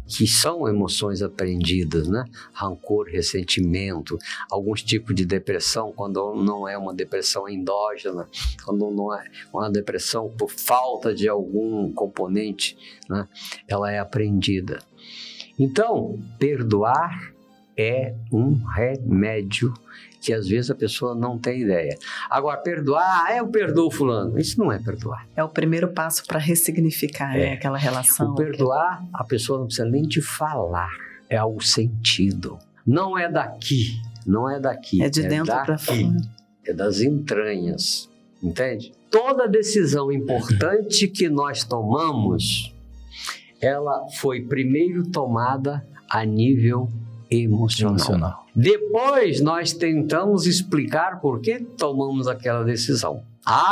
[SPEAKER 3] que são emoções aprendidas, né? Rancor, ressentimento, alguns tipos de depressão, quando não é uma depressão endógena, quando não é uma depressão por falta de algum componente, né? Ela é aprendida. Então, perdoar é um remédio que às vezes a pessoa não tem ideia. Agora, perdoar, eu perdoo fulano. Isso não é perdoar.
[SPEAKER 2] É o primeiro passo para ressignificar né, aquela relação.
[SPEAKER 3] O perdoar, a pessoa não precisa nem te falar. É algo sentido. Não é daqui, não é daqui.
[SPEAKER 2] É de dentro para fora.
[SPEAKER 3] É das entranhas, entende? Toda decisão importante que nós tomamos, ela foi primeiro tomada a nível emocional. Depois nós tentamos explicar por que tomamos aquela decisão.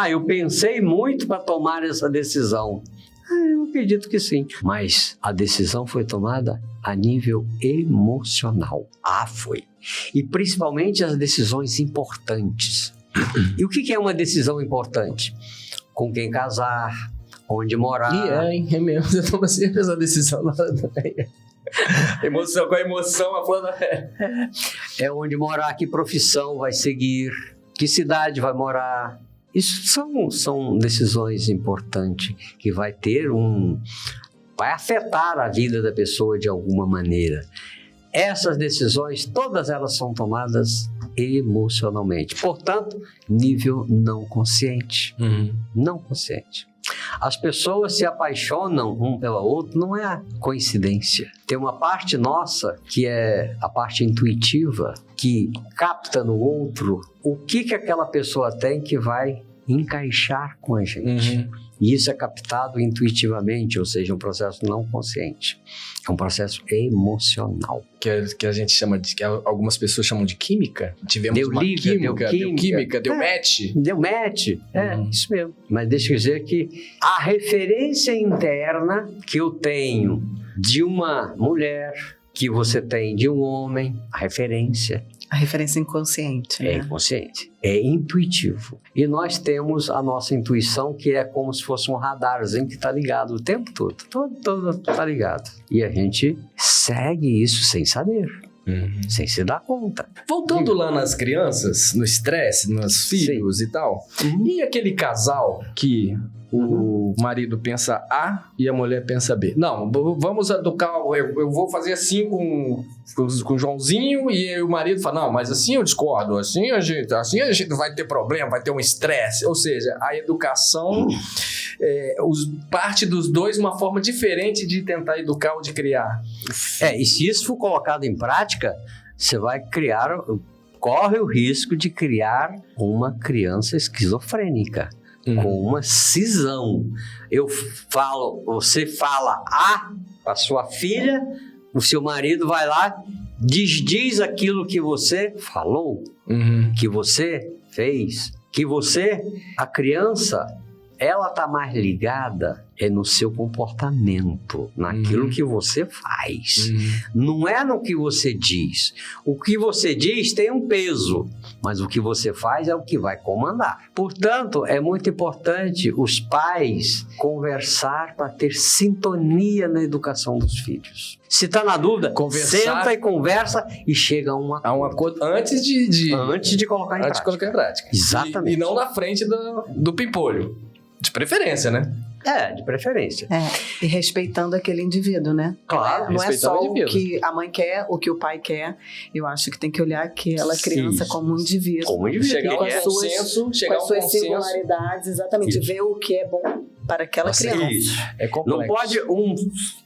[SPEAKER 3] Eu pensei muito para tomar essa decisão. Eu acredito que sim. Mas a decisão foi tomada a nível emocional. Foi. E principalmente as decisões importantes. E o que é uma decisão importante? Com quem casar, onde morar.
[SPEAKER 1] É mesmo. Eu tomo sempre essa decisão lá também. Emoção com a emoção, a flor da fé.
[SPEAKER 3] É onde morar, que profissão vai seguir, que cidade vai morar. Isso são decisões importantes que vai afetar a vida da pessoa de alguma maneira. Essas decisões, todas elas são tomadas emocionalmente. Portanto, nível não consciente. Não consciente. As pessoas se apaixonam um pela outra, não é coincidência. Tem uma parte nossa, que é a parte intuitiva, que capta no outro o que aquela pessoa tem que vai encaixar com a gente. E isso é captado intuitivamente, ou seja, um processo não consciente. É um processo emocional.
[SPEAKER 1] Que a gente chama de... que algumas pessoas chamam de química. Tivemos
[SPEAKER 3] deu
[SPEAKER 1] química, deu match.
[SPEAKER 3] Deu match, isso mesmo. Mas deixa eu dizer que a referência interna que eu tenho de uma mulher, que você tem de um homem, a referência
[SPEAKER 2] inconsciente.
[SPEAKER 3] É inconsciente. É intuitivo. E nós temos a nossa intuição, que é como se fosse um radarzinho que está ligado o tempo todo. Todo está ligado. E a gente segue isso sem saber. Sem se dar conta.
[SPEAKER 1] Voltando lá nas crianças, no estresse, nos filhos e tal. E aquele casal que o marido pensa A e a mulher pensa B. Não, vamos educar, eu vou fazer assim com o Joãozinho, e o marido fala, não, mas assim eu discordo, assim a gente vai ter problema, vai ter um estresse. Ou seja, a educação parte dos dois uma forma diferente de tentar educar ou de criar.
[SPEAKER 3] E se isso for colocado em prática, você vai corre o risco de criar uma criança esquizofrênica. Com uma cisão. Você fala A para sua filha, o seu marido vai lá, desdiz aquilo que você falou, que você fez, a criança, ela está mais ligada no seu comportamento, naquilo que você faz. Não é no que você diz. O que você diz tem um peso, mas o que você faz é o que vai comandar. Portanto, é muito importante os pais conversar para ter sintonia na educação dos filhos. Se está na dúvida, senta e conversa e chega a um
[SPEAKER 1] acordo antes de
[SPEAKER 3] colocar em prática.
[SPEAKER 1] Exatamente. E não na frente do pimpolho. De preferência, né?
[SPEAKER 3] De preferência.
[SPEAKER 2] E respeitando aquele indivíduo, né?
[SPEAKER 3] Claro.
[SPEAKER 2] Não é só o que a mãe quer, o que o pai quer. Eu acho que tem que olhar aquela criança como um indivíduo.
[SPEAKER 1] Chegar
[SPEAKER 2] com as suas singularidades, exatamente. Ver o que é bom para aquela criança.
[SPEAKER 3] Isso.
[SPEAKER 1] É complexo.
[SPEAKER 3] Não pode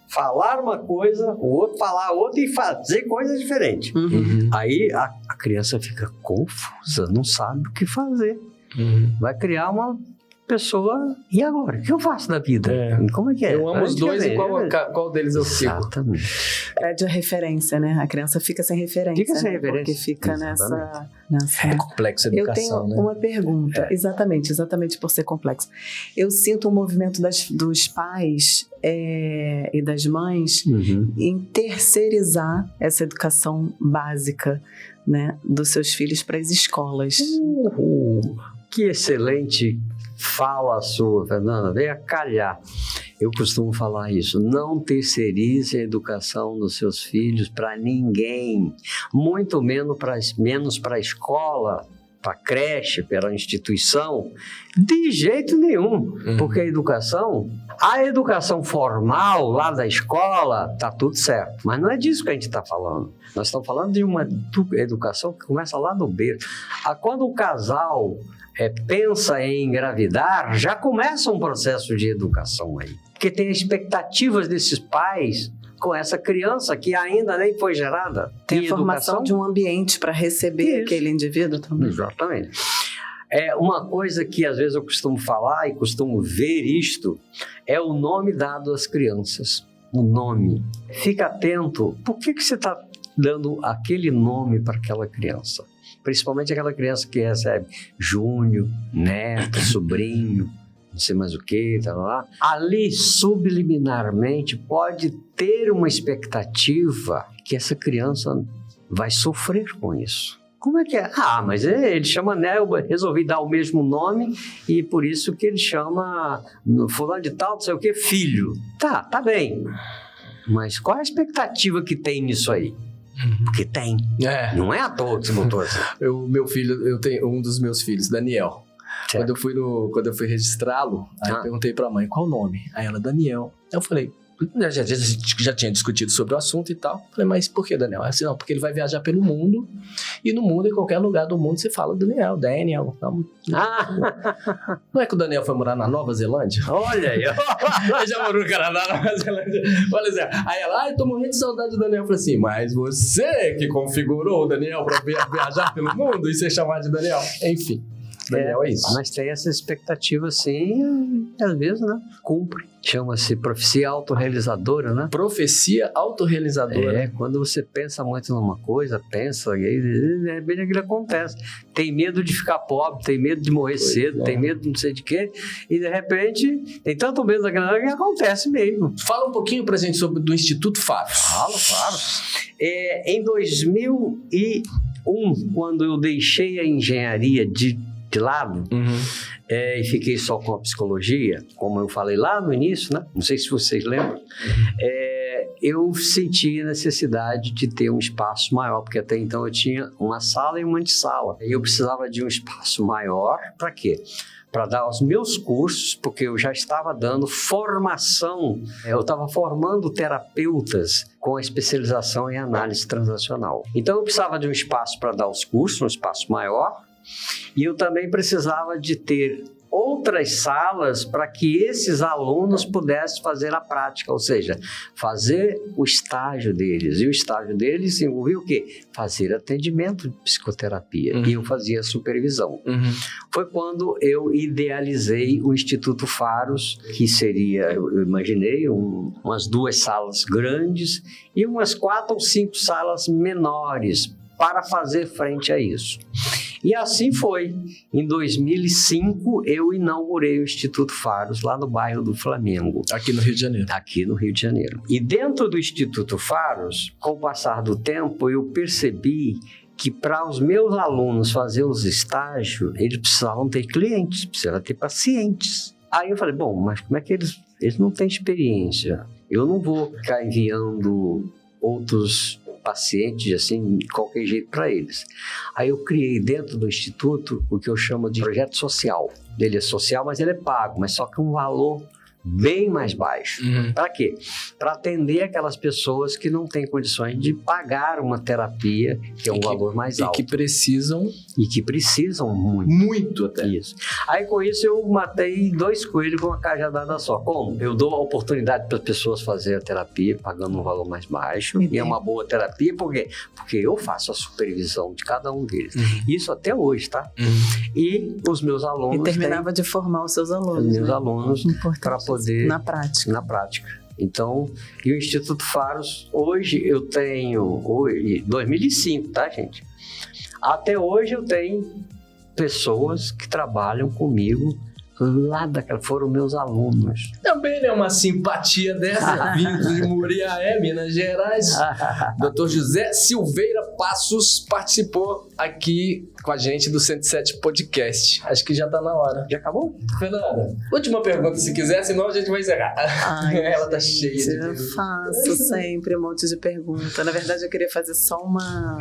[SPEAKER 3] falar uma coisa, o outro falar outra e fazer coisas diferentes. Aí a criança fica confusa, não sabe o que fazer. Vai criar uma pessoa, e agora? O que eu faço da vida? Como é que é?
[SPEAKER 1] Eu amo os dois e qual deles eu sigo?
[SPEAKER 3] Exatamente.
[SPEAKER 2] Perde a referência, né? A criança fica sem referência. Porque fica nessa...
[SPEAKER 1] É complexo a educação,
[SPEAKER 2] eu tenho uma pergunta, exatamente por ser complexo. Eu sinto um movimento dos pais e das mães em terceirizar essa educação básica, né, dos seus filhos para as escolas.
[SPEAKER 3] Que excelente fala sua, Fernanda. Venha calhar. Eu costumo falar isso. Não terceirize a educação dos seus filhos para ninguém. Muito menos para a escola, para a creche, para a instituição. De jeito nenhum. Porque a educação formal lá da escola, está tudo certo. Mas não é disso que a gente está falando. Nós estamos falando de uma educação que começa lá no berço. Quando o casal pensa em engravidar, já começa um processo de educação aí. Porque tem expectativas desses pais com essa criança que ainda nem foi gerada.
[SPEAKER 2] Tem a formação de um ambiente para receber aquele indivíduo também.
[SPEAKER 3] Exatamente. Uma coisa que às vezes eu costumo falar e costumo ver isto, é o nome dado às crianças. O nome. Fica atento. Por que você está dando aquele nome para aquela criança? Principalmente aquela criança que recebe Júnior, neto, sobrinho, não sei mais o que, tá lá. Ali, subliminarmente, pode ter uma expectativa que essa criança vai sofrer com isso. Como é que é? Mas ele chama Nelba, resolvi dar o mesmo nome e por isso que ele chama fulano de tal, não sei o que, filho. Tá bem. Mas qual a expectativa que tem nisso aí? Porque tem. Não é à toa que você botou assim.
[SPEAKER 1] Eu tenho um dos meus filhos, Daniel. Quando eu fui registrá-lo, aí eu perguntei pra mãe, qual o nome? Aí ela, Daniel. Eu falei, já tinha discutido sobre o assunto e tal. Falei, mas por que Daniel? Ela disse, não, porque ele vai viajar pelo mundo. E no mundo, em qualquer lugar do mundo, você fala Daniel. Não é que o Daniel foi morar na Nova Zelândia?
[SPEAKER 3] Olha aí.
[SPEAKER 1] Ele já morou no Canadá, na Nova Zelândia. Aí ela, eu tô morrendo de saudade do Daniel. Eu falei assim, mas você que configurou o Daniel pra viajar pelo mundo e ser chamado de Daniel? Enfim. Daniel, é isso.
[SPEAKER 3] Mas tem essa expectativa, sim, e às vezes, né, cumpre. Chama-se profecia autorrealizadora, né?
[SPEAKER 1] Profecia autorrealizadora.
[SPEAKER 3] É, quando você pensa muito numa coisa, e aí, de repente aquilo acontece. Tem medo de ficar pobre, tem medo de morrer cedo, tem medo de não sei de quê, e de repente tem tanto medo daquela coisa que acontece mesmo.
[SPEAKER 1] Fala um pouquinho pra gente sobre do Instituto Faros.
[SPEAKER 3] Claro. Em 2001, quando eu deixei a engenharia de lado, e fiquei só com a psicologia, como eu falei lá no início, né? Não sei se vocês lembram, eu senti a necessidade de ter um espaço maior, porque até então eu tinha uma sala e uma antessala. E eu precisava de um espaço maior, para quê? Para dar os meus cursos, porque eu já estava dando formação, eu estava formando terapeutas com a especialização em análise transacional. Então eu precisava de um espaço para dar os cursos, um espaço maior, e eu também precisava de ter outras salas para que esses alunos pudessem fazer a prática, ou seja, fazer o estágio deles. E o estágio deles envolvia o quê? Fazer atendimento de psicoterapia. E eu fazia supervisão. Foi quando eu idealizei o Instituto Faros, que seria, eu imaginei, umas 2 salas grandes e umas 4 ou 5 salas menores para fazer frente a isso. E assim foi. Em 2005, eu inaugurei o Instituto Faros, lá no bairro do Flamengo.
[SPEAKER 1] Aqui no Rio de Janeiro.
[SPEAKER 3] Aqui no Rio de Janeiro. E dentro do Instituto Faros, com o passar do tempo, eu percebi que para os meus alunos fazer os estágios, eles precisavam ter clientes, precisavam ter pacientes. Aí eu falei, bom, mas como é que eles não têm experiência? Eu não vou ficar enviando outros pacientes, assim, de qualquer jeito para eles. Aí eu criei dentro do Instituto o que eu chamo de projeto social. Ele é social, mas ele é pago, mas só que um valor bem mais baixo. Para quê? Para atender aquelas pessoas que não têm condições de pagar uma terapia, que é um valor mais alto.
[SPEAKER 1] E que precisam
[SPEAKER 3] muito.
[SPEAKER 1] Muito até.
[SPEAKER 3] Isso. Aí com isso eu matei 2 coelhos com uma cajadada só. Como? Eu dou a oportunidade para as pessoas fazerem a terapia pagando um valor mais baixo. E é uma boa terapia, por quê? Porque eu faço a supervisão de cada um deles. Isso até hoje, tá? E os meus alunos...
[SPEAKER 2] E terminava de formar os seus alunos.
[SPEAKER 3] Os meus alunos, para poder...
[SPEAKER 2] Na prática.
[SPEAKER 3] Então, e o Instituto Faros, hoje eu tenho... 2005, tá, gente? Até hoje eu tenho pessoas que trabalham comigo lá daquela, foram meus alunos.
[SPEAKER 1] Também, né, uma simpatia dessa, vindo de Muriaé, Minas Gerais. Dr. José Silveira Passos participou aqui com a gente do 107 Podcast. Acho que já tá na hora.
[SPEAKER 3] Já acabou?
[SPEAKER 1] Fernanda, última pergunta se quiser, senão a gente vai encerrar. Ela tá cheia de
[SPEAKER 2] perguntas. Eu faço sempre um monte de perguntas. Na verdade, eu queria fazer só uma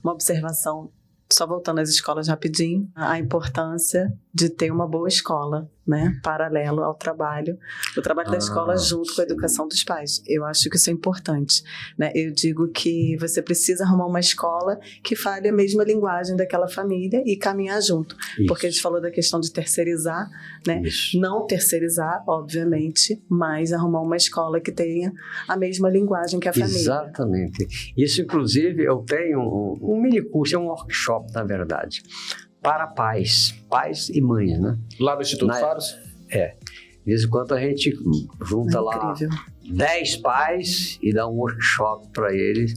[SPEAKER 2] observação. Só voltando às escolas rapidinho, a importância de ter uma boa escola, né, paralelo ao trabalho, o trabalho da escola junto com a educação dos pais. Eu acho que isso é importante, né? Eu digo que você precisa arrumar uma escola que fale a mesma linguagem daquela família e caminhar junto, porque a gente falou da questão de terceirizar, né? Não terceirizar, obviamente, mas arrumar uma escola que tenha a mesma linguagem que a família.
[SPEAKER 3] Exatamente. Isso, inclusive, eu tenho um mini curso, um workshop, na verdade, para pais e mães, né?
[SPEAKER 1] Lá no Instituto Faros?
[SPEAKER 3] De vez em quando a gente junta lá 10 pais e dá um workshop para eles,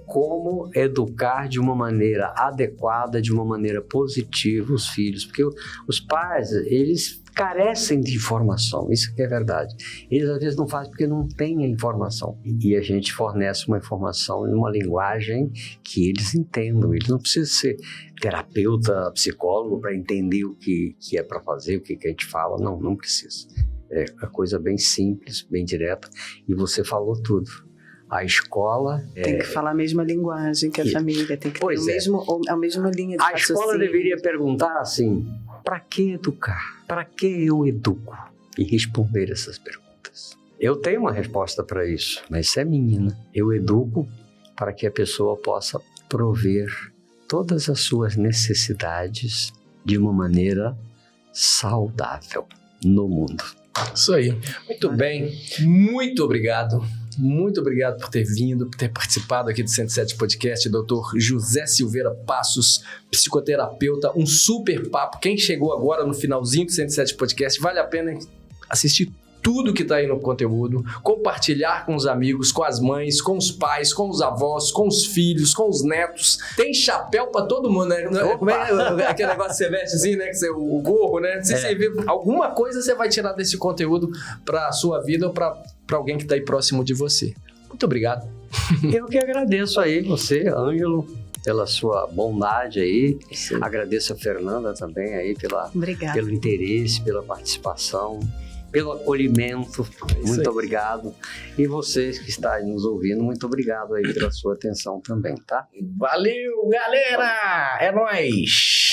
[SPEAKER 3] como educar de uma maneira adequada, de uma maneira positiva os filhos, porque os pais, eles carecem de informação, isso que é verdade. Eles às vezes não fazem porque não têm a informação. E a gente fornece uma informação em uma linguagem que eles entendam. Eles não precisam ser terapeuta, psicólogo para entender o que é para fazer, o que a gente fala. Não precisa. É uma coisa bem simples, bem direta. E você falou tudo. A escola...
[SPEAKER 2] Tem que falar a mesma linguagem que a família, tem que ter a mesma linha de raciocínio.
[SPEAKER 3] A escola deveria perguntar assim, para que educar? Para que eu educo? E responder essas perguntas. Eu tenho uma resposta para isso, mas isso é minha, né? Eu educo para que a pessoa possa prover todas as suas necessidades de uma maneira saudável no mundo.
[SPEAKER 1] Isso aí. Muito bem. Muito obrigado. muito obrigado por ter vindo, por ter participado aqui do 107 Podcast, Dr. José Silveira Passos, psicoterapeuta, um super papo. Quem chegou agora no finalzinho do 107 Podcast, vale a pena assistir tudo que tá aí no conteúdo, compartilhar com os amigos, com as mães, com os pais, com os avós, com os filhos, com os netos. Tem chapéu pra todo mundo, né? Como é aquele negócio que você veste assim, né? Que o gorro, né? Se você vê alguma coisa, você vai tirar desse conteúdo pra sua vida ou pra alguém que tá aí próximo de você. Muito obrigado.
[SPEAKER 3] Eu que agradeço aí você, Ângelo, pela sua bondade aí. Sim. Agradeço a Fernanda também aí pelo interesse, pela participação, pelo acolhimento. Muito obrigado. E vocês que estão aí nos ouvindo, muito obrigado aí pela sua atenção também, tá?
[SPEAKER 1] Valeu, galera! É nóis!